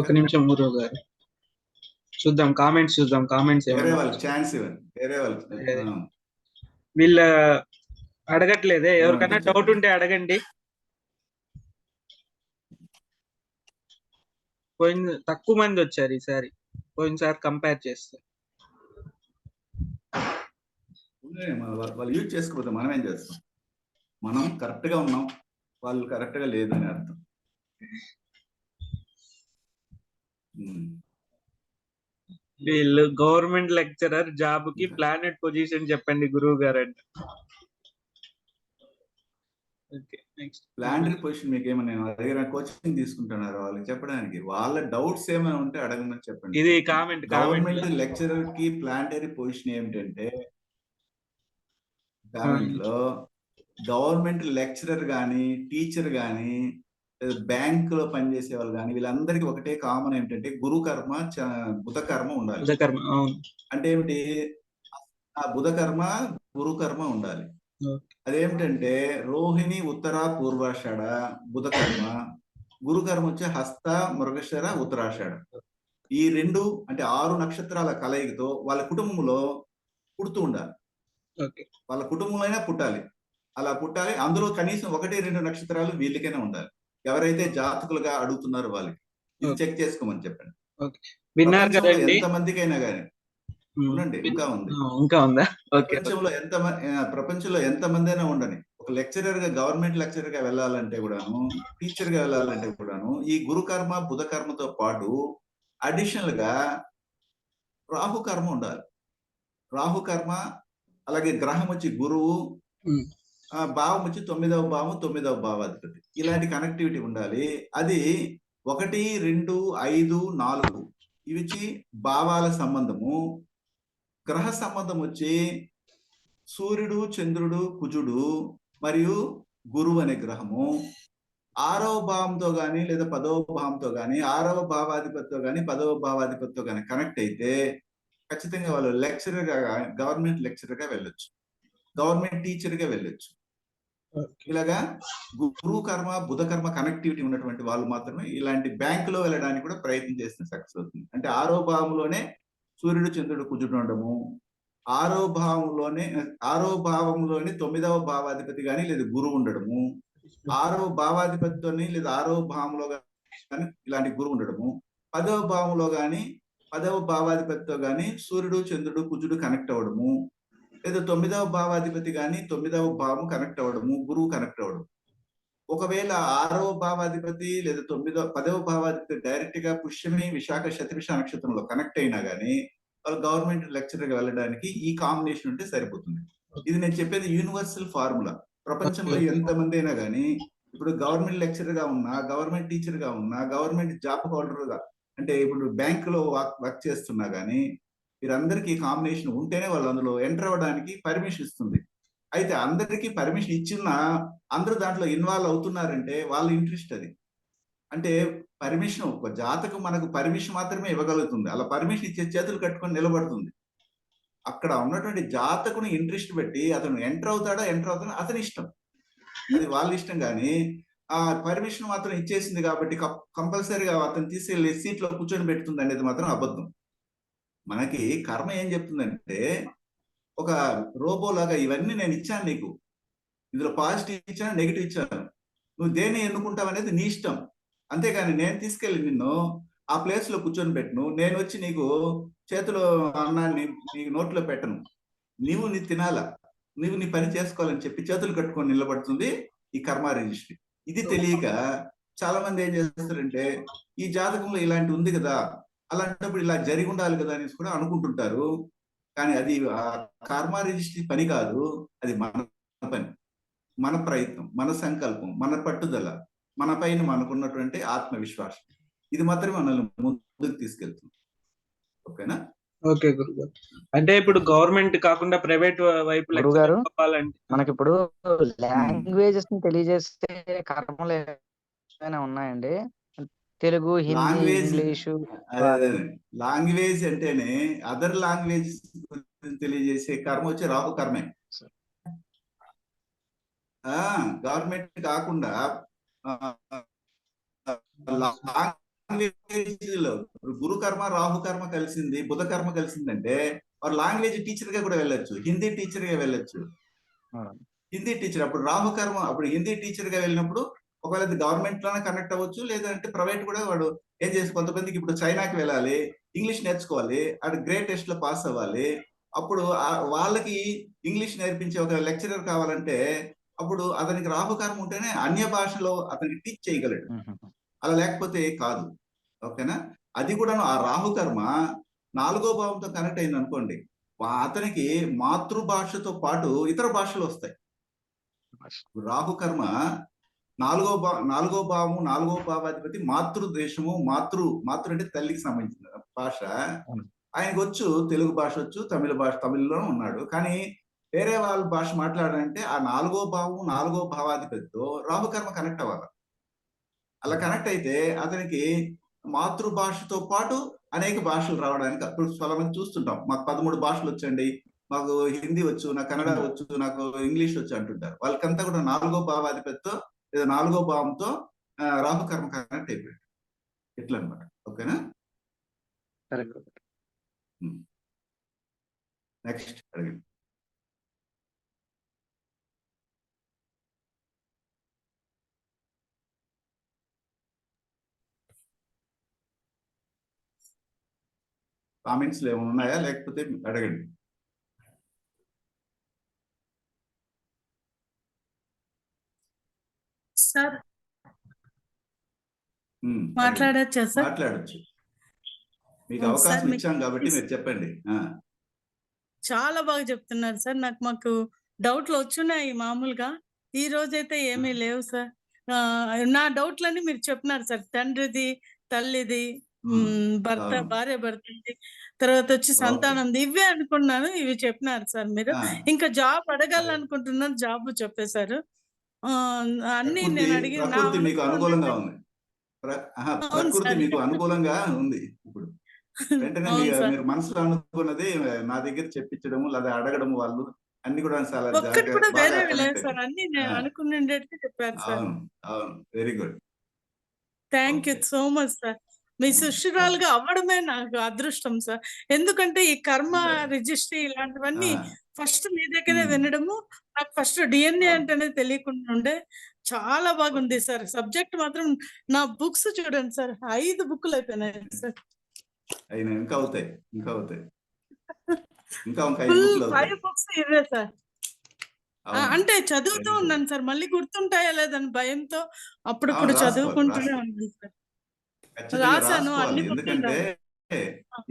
ఒక నిమిషం గురువు గారు, చూద్దాం కామెంట్స్ వేరే వాళ్ళకి ఛాన్స్ ఇవ్వండి. వేరే వాళ్ళకి వీళ్ళ అడగట్లేదే, ఎవరికైనా డౌట్ ఉంటే అడగండి. తక్కువ మంది వచ్చారు ఈసారి, పోయినసారి కంపేర్ చేస్తే. వాళ్ళు యూజ్ చేసుకోకపోతే మనం ఏం చేస్తాం? మనం కరెక్ట్ గా ఉన్నాం, వాళ్ళు కరెక్ట్ గా లేదు అని అర్థం. వీళ్ళు గవర్నమెంట్ లెక్చరర్ జాబ్ కి ప్లానెట్ పొజిషన్ చెప్పండి గురువు గారు అంటే. ప్లానటరీ పొజిషన్ మీకు ఏమైనా దగ్గర కోచింగ్ తీసుకుంటున్నారు వాళ్ళకి చెప్పడానికి, వాళ్ళ డౌట్స్ ఏమైనా ఉంటే అడగమని చెప్పండి. ఇది కామెంట్. గవర్నమెంట్ లెక్చరర్ కి ప్లానటరీ పొజిషన్ ఏమిటంటే, కామెంట్ లో గవర్నమెంట్ లెక్చరర్ గాని, టీచర్ గాని, బ్యాంక్ లో పనిచేసే వాళ్ళు కానీ వీళ్ళందరికీ ఒకటే కామన్ ఏంటంటే గురు కర్మ, బుధ కర్మ ఉండాలి. అంటే ఏమిటి, ఆ బుధ కర్మ, గురు కర్మ ఉండాలి. అదేమిటంటే రోహిణి, ఉత్తర, పూర్వాషాఢ బుధ కర్మ, గురు కర్మ వచ్చే హస్త, మృగశిర, ఉత్తరాషాఢ. ఈ రెండు అంటే 6 నక్షత్రాల కలయికతో వాళ్ళ కుటుంబంలో పుడుతూ ఉండాలి. వాళ్ళ కుటుంబంలో అయినా పుట్టాలి, అలా పుట్టాలి. అందులో కనీసం 1, 2 నక్షత్రాలు వీళ్ళకైనా ఉండాలి. ఎవరైతే జాతకులుగా అడుగుతున్నారో వాళ్ళకి ఇది చెక్ చేసుకోమని చెప్పండి. విన్నారు కదండి, ఎంతమందికైనా కానీ ఉండండి, ఇంకా ఉందా? ప్రపంచంలో ఎంతమంది అయినా ఉండని, ఒక లెక్చరర్ గా, గవర్నమెంట్ లెక్చరర్ గా వెళ్ళాలంటే కూడాను, టీచర్ గా వెళ్ళాలంటే కూడాను ఈ గురు కర్మ, బుధ కర్మతో పాటు అడిషనల్ గా రాహు కర్మ ఉండాలి. రాహు కర్మ, అలాగే గ్రహం వచ్చి గురువు, భావం వచ్చి 9వ భావం 9వ భావాధిపతి. ఇలాంటి కనెక్టివిటీ ఉండాలి. అది 1, 2, 5, 4 ఇవి వచ్చి భావాల సంబంధము. గ్రహ సంబంధం వచ్చి సూర్యుడు, చంద్రుడు, కుజుడు మరియు గురువు అనే గ్రహము. 6వ భావంతో గాని లేదా 10వ భావంతో గాని 6వ భావాధిపతితో గాని 10వ భావాధిపతితో గాని కనెక్ట్ అయితే ఖచ్చితంగా వాళ్ళు లెక్చరర్ గా గవర్నమెంట్ లెక్చరర్ గా వెళ్ళొచ్చు, గవర్నమెంట్ టీచర్ గా వెళ్ళొచ్చు. ఇలాగా గురు కర్మ బుధ కర్మ కనెక్టివిటీ ఉన్నటువంటి వాళ్ళు మాత్రమే ఇలాంటి బ్యాంకులో వెళ్ళడానికి కూడా ప్రయత్నం చేస్తే సక్సెస్ అవుతుంది. అంటే 6వ భావంలోనే సూర్యుడు, చంద్రుడు, కుజుడు ఉండడము, 6వ భావంలోనే 9వ భావాధిపతి కానీ లేదా గురువు ఉండడము, 6వ భావాధిపతితోని లేదా 6వ భావంలో కానీ ఇలాంటి గురువు ఉండడము, 10వ భావంలో కానీ 10వ భావాధిపతితో కానీ సూర్యుడు, చంద్రుడు, కుజుడు కనెక్ట్ అవ్వడము, లేదా 9వ భావాధిపతి కానీ 9వ భావం కనెక్ట్ అవ్వడము, గురువు కనెక్ట్ అవ్వడం. ఒకవేళ 6వ భావాధిపతి లేదా 10వ భావాధిపతి డైరెక్ట్ గా పుష్యమి, విశాఖ, శతభిష నక్షత్రంలో కనెక్ట్ అయినా గానీ వాళ్ళు గవర్నమెంట్ లెక్చరర్ గా వెళ్ళడానికి ఈ కాంబినేషన్ ఉంటే సరిపోతుంది. ఇది నేను చెప్పేది యూనివర్సల్ ఫార్ములా. ప్రపంచంలో ఎంతమంది అయినా కానీ ఇప్పుడు గవర్నమెంట్ లెక్చరర్ గా ఉన్నా, గవర్నమెంట్ టీచర్ గా ఉన్నా, గవర్నమెంట్ జాబ్ హోల్డర్ గా అంటే ఇప్పుడు బ్యాంకులో వర్క్ చేస్తున్నా గానీ వీరందరికీ కాంబినేషన్ ఉంటేనే వాళ్ళు అందులో ఎంటర్ అవ్వడానికి పర్మిషన్ ఇస్తుంది. అయితే అందరికీ పర్మిషన్ ఇచ్చినా అందరూ దాంట్లో ఇన్వాల్వ్ అవుతున్నారంటే వాళ్ళ ఇంట్రెస్ట్ అది. అంటే పర్మిషన్ ఒక జాతకం మనకు పర్మిషన్ మాత్రమే ఇవ్వగలుగుతుంది. అలా పర్మిషన్ ఇచ్చే చేతులు కట్టుకొని నిలబడుతుంది. అక్కడ ఉన్నటువంటి జాతకుని ఇంట్రెస్ట్ పెట్టి అతను ఎంటర్ అవుతాడా అతని ఇష్టం, అది వాళ్ళ ఇష్టం. కానీ ఆ పర్మిషన్ మాత్రం ఇచ్చేసింది కాబట్టి కంపల్సరీగా అతను తీసుకెళ్లి సీట్ లో కూర్చొని పెడుతుంది అనేది మాత్రం అబద్ధం. మనకి కర్మ ఏం చెప్తుందంటే ఒక రోబో లాగా ఇవన్నీ నేను ఇచ్చాను నీకు, ఇందులో పాజిటివ్ ఇచ్చాను, నెగిటివ్ ఇచ్చాను, నువ్వు దేన్ని ఎన్నుకుంటావు అనేది నీ ఇష్టం. అంతేగాని నేను తీసుకెళ్లి నిన్ను ఆ ప్లేస్ లో కూర్చొని పెట్టను, నేను వచ్చి నీకు చేతిలో అన్నాన్ని నీకు నోట్లో పెట్టను, నీవు నీ తినాలా, నువ్వు నీ పని చేసుకోవాలని చెప్పి చేతులు కట్టుకొని నిలబడుతుంది ఈ కర్మ రిజిస్ట్రీ. ఇది తెలియక చాలా మంది ఏం చేస్తారంటే ఈ జాతకంలో ఇలాంటి ఉంది కదా, అలాంటప్పుడు ఇలా జరిగి ఉండాలి కదా అనేసి కూడా అనుకుంటుంటారు. కానీ అది ఆ కర్మ రిజిస్ట్రీ పని కాదు, అది మన పని, మన ప్రయత్నం, మన సంకల్పం, మన పట్టుదల, మన పైన మనకున్నటువంటి ఆత్మవిశ్వాసం, ఇది మాత్రమే మనల్ని ముందుకు తీసుకెళ్తుంది. ఓకేనా? ఓకే గురుగారు. అంటే ఇప్పుడు గవర్నమెంట్ కాకుండా ప్రైవేట్ వైపు గురుగారు చెప్పాలంటే మనకి ఇప్పుడు లాంగ్వేజెస్ ని తెలియజేస్తే కర్మలు ఏమైనా ఉన్నాయండి? Telugu, Hindi, language English. Language అంటేనే అదర్ లాంగ్వేజ్ తెలియజేసే కర్మ వచ్చి రాహు కర్మే. గవర్నమెంట్ కాకుండా లాంగ్వేజ్ లో గురు కర్మ రాహు కర్మ కలిసింది, బుధ కర్మ కలిసిందంటే వారు లాంగ్వేజ్ టీచర్ గా కూడా వెళ్ళొచ్చు, హిందీ టీచర్ గా వెళ్ళొచ్చు. హిందీ టీచర్ అప్పుడు రాహు కర్మ అప్పుడు హిందీ టీచర్ గా వెళ్ళినప్పుడు ఒకవేళ గవర్నమెంట్ లోనే కనెక్ట్ అవ్వచ్చు, లేదంటే ప్రైవేట్ కూడా వాడు ఏం చేసి కొంతమందికి ఇప్పుడు చైనాకి వెళ్ళాలి, ఇంగ్లీష్ నేర్చుకోవాలి, అటు గ్రేట్ టెస్ట్ లో పాస్ అవ్వాలి, అప్పుడు వాళ్ళకి ఇంగ్లీష్ నేర్పించే ఒక లెక్చరర్ కావాలంటే అప్పుడు అతనికి రాహుకర్మ ఉంటేనే అన్య భాషలో అతనికి టీచ్ చేయగలడు, అలా లేకపోతే కాదు. ఓకేనా? అది కూడాను ఆ రాహుకర్మ 4వ భావంతో కనెక్ట్ అయింది అనుకోండి, అతనికి మాతృభాషతో పాటు ఇతర భాషలు వస్తాయి. రాహుకర్మ 4వ భావము 4వ భావాధిపతి మాతృదేశము, మాతృ అంటే తల్లికి సంబంధించిన భాష. ఆయనకు వచ్చు, తెలుగు భాష వచ్చు, తమిళ భాష తమిళ్లో ఉన్నాడు, కానీ వేరే వాళ్ళ భాష మాట్లాడాలంటే ఆ 4వ భావము 4వ భావాధిపతితో రాహుకర్మ కనెక్ట్ అవ్వాలి. అలా కనెక్ట్ అయితే అతనికి మాతృభాషతో పాటు అనేక భాషలు రావడానికి అప్పుడు చాలా మంది చూస్తుంటాం, మాకు 13 భాషలు వచ్చండి, మాకు హిందీ వచ్చు, నాకు కన్నడ వచ్చు, నాకు ఇంగ్లీష్ వచ్చు అంటుంటారు. వాళ్ళకంతా కూడా 4వ భావాధిపతితో లేదా 4వ భావంతో రాహుకర్మ కనెక్ట్ అయిపోయాడు. ఎట్లా అనమాట. ఓకేనా? నెక్స్ట్ అడగండి. కామెంట్స్ ఏమైనా ఉన్నాయా, లేకపోతే అడగండి. సార్ మాట్లాడచ్చా సార్? మాట్లాడచ్చు, మీకు అవకాశం ఇచ్చాం కాబట్టి మీరు చెప్పండి. చాలా బాగా చెప్తున్నారు సార్. మాకు డౌట్లు వచ్చున్నాయి మామూలుగా. ఈ రోజైతే ఏమీ లేవు సార్. నా డౌట్లన్నీ మీరు చెప్పినారు సార్. తండ్రిది, తల్లిది, భర్త, అవును. భార్య భర్తది, తర్వాత వచ్చి ఓకే. సంతానంది, ఇవే అనుకున్నాను. ఇవి చెప్పినారు సార్ మీరు. ఆ, ఇంకా జాబ్ సరే. అడగాలనుకుంటున్నాను, జాబ్ చెప్పేశారు. అన్ని ప్రకృతి నేను అడిగి నా ప్రకృతి మీకు అనుభవం అనుకూలంగా ఏంటంటే- ఉంది. అవును ప్రకృతి సార్. మీకు అనుకూలంగా ఉంది ఇప్పుడు. వెంటనే అవును సార్. మీరు మనసులో అనుకున్నది నా దగ్గర చెప్పించడము లేదా అడగడము వాళ్ళు అన్ని కూడా చాలా ఒక్కటి కూడా బాగా వేరేవి లేదు కనెక్ట్ సార్. అయ్యాయి. అన్ని నేను అనుకునేటట్టు చెప్పారు సార్. అవును, అవును, very good. Thank you okay. So much sir. మీ శిష్యురాలుగా అవ్వడమే నాకు అదృష్టం సార్. ఎందుకంటే ఈ కర్మ రిజిస్ట్రీ ఇలాంటివన్నీ ఫస్ట్ మీ దగ్గరే వినడము, నాకు ఫస్ట్ డిఎన్ఏ అంటేనే తెలియకుండా ఉండే. చాలా బాగుంది సార్. సబ్జెక్ట్ మాత్రం నా బుక్స్ చూడండి సార్, 5 బుక్లు అయిపోయినాయి సార్. అయినా ఇంకా అవుతాయి, ఇంకా అవుతాయి, ఇంకా 5 ఫుల్ బుక్లు అవుతాయి. 5 బుక్స్ ఇవే సార్. అవును. అంటే చదువుతూ Very good. ఉన్నాను సార్. మళ్ళీ గుర్తుంటాయా లేదని భయంతో అప్పుడప్పుడు రాసుకోవాలి, చదువుకుంటూనే రాసుకోవాలి. ఉన్నాను సార్. ఖచ్చితంగా రాశాను రాసుకోవాలి. అన్ని బుక్లు ఎందుకంటే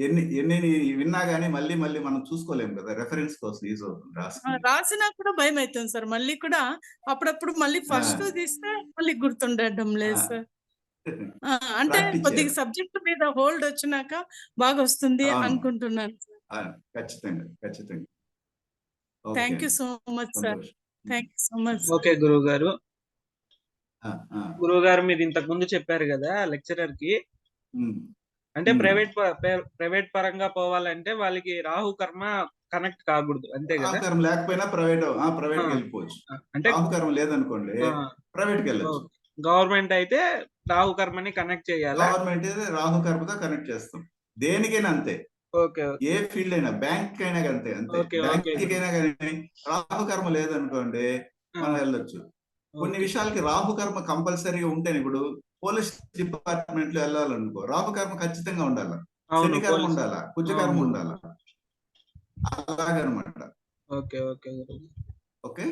ఎన్ని ఎన్ని విన్నా గానీ మళ్ళీ మళ్ళీ మనం చూసుకోలేము కదా, రెఫరెన్స్ కోసం యూజ్ అవుతుంది రాసుకుని. రాసినా కూడా భయం అవుతుంది సార్. మళ్ళీ కూడా అప్పుడప్పుడు మళ్ళీ ఫస్ట్ తీస్తే మళ్ళీ గుర్తుండడం లేదు సార్. అంటే ప్రాక్టీస్ కొద్దిగా చేయాలి. సబ్జెక్ట్ మీద హోల్డ్ వచ్చినాక బాగా వస్తుంది అవును. అనుకుంటున్నాను సార్. ఖచ్చితంగా, ఖచ్చితంగా. ఓకే థ్యాంక్ యూ అండి. So much sir. సంతోషం. Thank you so much. Okay గురువు గారు. ఆ, ఆ. గురువు గారు మీరు ఇంతకు ముందు చెప్పారు కదా లెక్చరర్ కి, ఉమ్. అంటే ఉమ్. ప్రైవేట్ పరంగా పోవాలంటే వాళ్ళకి రాహు కర్మ కనెక్ట్ కాకూడదు, అంతే కదా? రాహుకరం లేకపోయినా ప్రైవేట్కి వెళ్ళిపోవచ్చు. అంటే రాహుకరం లేదనుకోండి ప్రైవేట్కి వెళ్ళచ్చు. గవర్నమెంట్ అయితే రాహు కర్మని కనెక్ట్ చేయాలా? గవర్నమెంట్ రాహుకర్మతో కనెక్ట్ చేస్తాం. దేనికైనా అంతే, ఓకే ఏ ఫీల్డ్ అయినా, బ్యాంక్ అయినా అంతే. Okay, okay. బ్యాంకింగ్ అయినా కానీ రాహుకర్మ లేదనుకోండి మనం వెళ్ళొచ్చు. కొన్ని విషయాలకి రాహుకర్మ కంపల్సరీగా ఉంటేనే, ఇప్పుడు పోలీస్ డిపార్ట్మెంట్ లో వెళ్ళాలనుకో రాహుకర్మ ఖచ్చితంగా ఉండాలి, శనికర్మ ఉండాలా, కుజకర్మ ఉండాలా, అలాగనమాట. ఓకే ఓకే గురువు. ఓకే,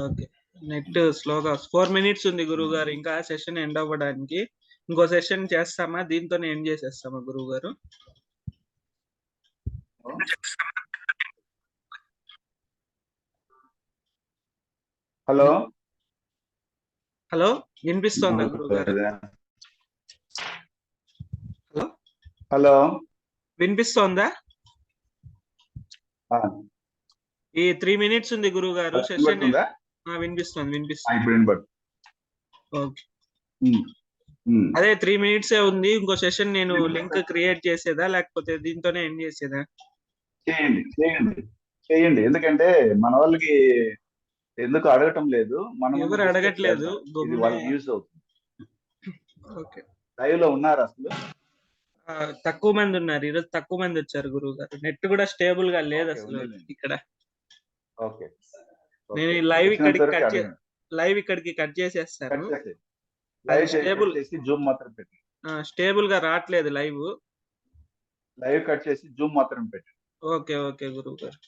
ఓకే, నెట్ స్లోగా 4 మినిట్స్ ఉంది గురువు గారు, ఇంకా సెషన్ ఎండ్ అవ్వడానికి. ఇంకో సెషన్ చేస్తామా, దీంతోనే ఎండ్ చేసేస్తామా గురువు గారు? హలో హలో, వినిపిస్తోందా గురువు గారు? హలో, హలో వినిపిస్తోందా? ఈ 3 మినిట్స్ ఉంది గురువు గారు సెషన్. వినిపిస్తుంది. ఇప్పుడు వినపడుతుంది. ఓకే, అదే 3 మినిట్సే ఉంది. ఇంకో సెషన్ నేను లింక్ క్రియేట్ చేసేదా లేకపోతే దీంతోనే ఎండ్ చేసేదా? చేయండి చేయండి చేయండి. ఎందుకంటే మన వాళ్ళకి ఎందుకు అడగటం లేదు, మనం ఎవరు అడగట్లేదు, ఇది వాళ్ళకి యూజ్ అవుతుంది. ఓకే, లైవ్ లో ఉన్నారు అసలు? తక్కువ మంది ఉన్నారు ఈరోజు, తక్కువ మంది వచ్చారు గురువు గారు. నెట్ కూడా స్టేబుల్ గా లేదు అసలు ఇక్కడ. ఓకే, నేను ఈ లైవ్ ఇక్కడికి కట్ చేసేస్తాను. జూమ్ మాత్రం పెట్టి, స్టేబుల్ గా రావట్లేదు లైవ్ కట్ చేసి జూమ్ మాత్రం పెట్టి. ఓకే ఓకే గురువు గారు,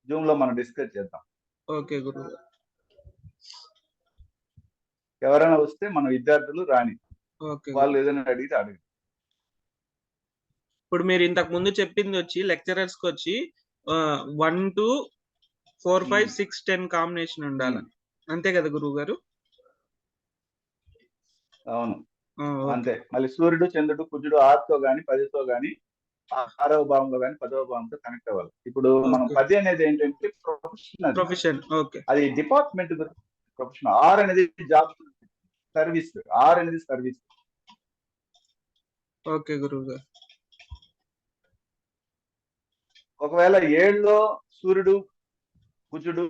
జూమ్ లో మనం డిస్కస్ చేద్దాం. ఓకే గురువు గారు. ఎవరైనా వస్తే మన విద్యార్థులు రాని, ఓకే, వాళ్ళు ఏదైనా అడిగితే అడగండి. ఇప్పుడు మీరు ఇంతకు ముందు చెప్పింది వచ్చి లెక్చరర్స్ కి వచ్చి 1 to 4 5 6 10 కాంబినేషన్ ఉండాలి, అంతే కదా గురువు గారు? అవును అంతే. మళ్ళీ సూర్యుడు, చంద్రుడు, కుజుడు 6తో గాని 10తో గాని 6వ భావంలో గాని 10వ భావంతో కనెక్ట్ అవ్వాలి. ఇప్పుడు మనం 10 అనేది ఏంటంటే ప్రొఫెషన్, ఓకే, అది డిపార్ట్మెంట్ ప్రొఫెషన్. 6 అనేది జాబ్, సర్వీస్. 6 అనేది సర్వీస్. ఓకే గురువు గారు. ఒకవేళ 7లో సూర్యుడు, కుజుడు,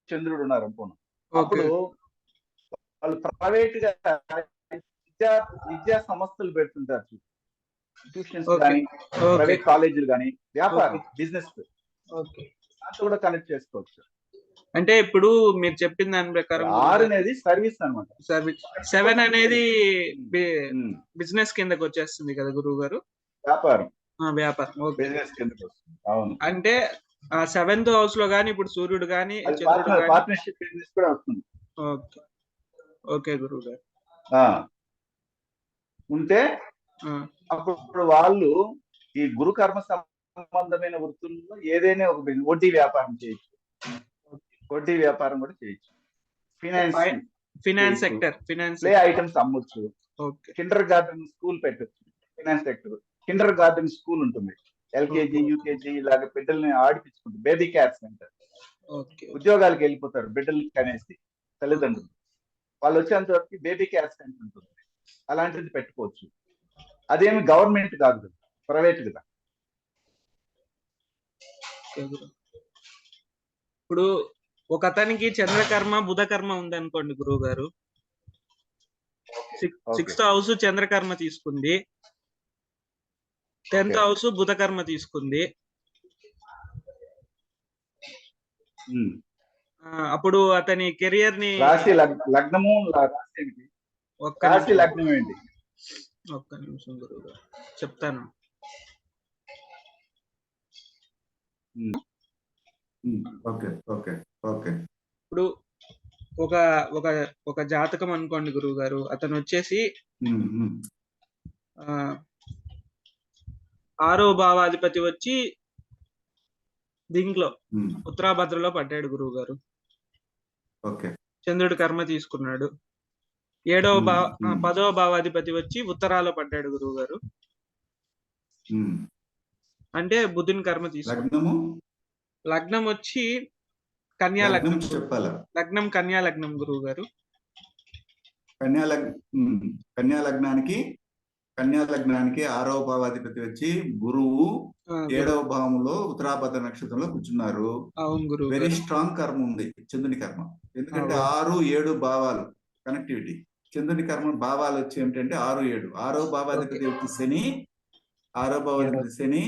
చంద్రుడు ఉన్నారు అనుకోను, అప్పుడు వాళ్ళు ప్రైవేట్ గా విద్యా సంస్థలు పెడుతుంటారు, ట్యూషన్స్ కానీ, ప్రైవేట్ కాలేజీలు కానీ, వ్యాపారం, బిజినెస్ దాంతో కూడా కనెక్ట్ చేసుకోవచ్చు. అంటే ఇప్పుడు మీరు చెప్పిన దాని ప్రకారం 6 అనేది సర్వీస్ అన్నమాట. సర్వీస్, 7 అనేది బిజినెస్ కిందకి వచ్చేస్తుంది కదా గురువు గారు? వ్యాపారం, బిజినెస్ కిందకి వస్తుంది. అవును. అంటే 7th హౌస్ లో గానీ ఇప్పుడు సూర్యుడు గానీ పార్ట్నర్షిప్ బిజినెస్ కూడా వస్తుంది. ఓకే ఓకే గురువు గారు. ఉంటే అప్పుడు వాళ్ళు ఈ గురు కర్మ సంబంధమైన వృత్తుల్లో ఏదైనా ఒక వడ్డీ వ్యాపారం చేయొచ్చు. వడ్డీ వ్యాపారం కూడా చేయొచ్చు. ఫినాన్స్ ఫినాన్స్ చేయొచ్చు. సెక్టర్, ఫినాన్స్ ప్లే ఐటమ్స్ అమ్మొచ్చు. ఓకే. కిండర్ గార్డెన్ స్కూల్ పెట్టచ్చు. Finance sector kindergarten school ఉంటుంది. ఎల్కేజీ యూకేజీ ఇలాగ బిడ్డల్ని ఆడిపించుకుంటారు. Baby care centre. ఓకే. ఉద్యోగాలకు వెళ్ళిపోతారు బిడ్డలకి అనేసి తల్లిదండ్రులు. వాళ్ళు వచ్చేంత వరకు బేబీ కేర్ సెంటర్ ఉంటుంది. అలాంటిది పెట్టుకోవచ్చు. అదేమి గవర్నమెంట్ కాదు కదా, ప్రైవేట్ కదా. ఇప్పుడు ఒక అతనికి చంద్రకర్మ బుధకర్మ ఉందనుకోండి గురువు గారు, 6th హౌస్ చంద్రకర్మ తీసుకుంది, 10th హౌస్ బుధకర్మ తీసుకుంది. అప్పుడు అతని కెరియర్ ని రాశి లగ్నము రాశి ఏంటి? రాశి లగ్నం ఏంటి? ఒక్క నిమిషం గురువు గారు చెప్తాను. Okay okay okay. ఇప్పుడు ఒక ఒక ఒక జాతకం అనుకోండి గురువు గారు, అతను వచ్చేసి 6వ భావాధిపతి వచ్చి దీంట్లో ఉత్తరాభద్రలో పడ్డాడు గురువు గారు. ఓకే. చంద్రుడు కర్మ తీసుకున్నాడు. 10వ భావాధిపతి వచ్చి ఉత్తరాలో పడ్డాడు గురువు గారు. అంటే బుధుని కర్మ తీసుకున్నాడు. లగ్నం వచ్చి కన్యా లగ్నం చెప్పాలా? లగ్నం కన్యా లగ్నం గురువు గారు. కన్యా లగ్నానికి 6వ భావాధిపతి వచ్చి గురువు 7వ భావంలో ఉత్తరాభద్ర నక్షత్రంలో కూర్చున్నారు. అవును గురువు. వెరీ స్ట్రాంగ్ కర్మ ఉంది చంద్రుని కర్మ. ఎందుకంటే 6, 7 భావాలు కనెక్టివిటీ. చంద్రుని కర్మ భావాలు వచ్చి ఏమిటంటే 6, 7. 6వ భావాధిపతి వచ్చి శని, 6వ భావాధిపతి శని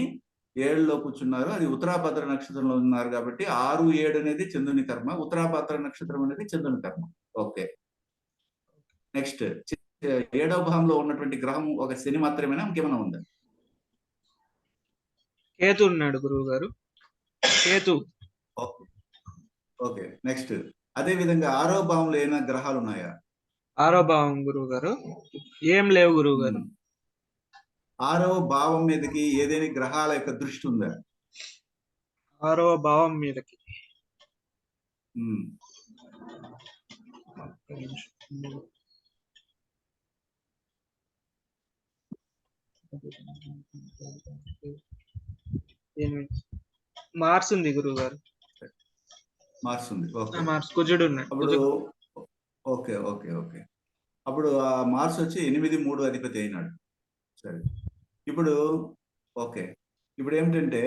7లో కూర్చున్నారు. అది ఉత్తరాభద్ర నక్షత్రంలో ఉన్నారు కాబట్టి 6, 7 అనేది చంద్రుని కర్మ, ఉత్తరాభద్ర నక్షత్రం అనేది చంద్రుని కర్మ. ఓకే. నెక్స్ట్ 7వ భావంలో ఉన్నటువంటి గ్రహం ఒక శని మాత్రమేనా, ఇంకేమైనా ఉందా? కేతు ఉన్నాడు గురువు గారు. కేతు. ఓకే. నెక్స్ట్ అదే విధంగా 6వ భావంలో ఏమైనా గ్రహాలు ఉన్నాయా? 6వ భావం గురువు గారు ఏం లేవు గురువు గారు. 6వ భావం మీదకి ఏదైనా గ్రహాల యొక్క దృష్టి ఉందా? 6వ భావం మీదకి మార్స్ ఉంది గురువు గారు. మార్స్ ఉంది. ఓకే. మార్స్ కుజుడు ఉన్నాడు. అప్పుడు ఓకే ఓకే ఓకే. అప్పుడు ఆ మార్స్ వచ్చి 8, 3 అధిపతి అయినాడు. సరే. ఇప్పుడు ఓకే. ఇప్పుడు ఏమిటంటే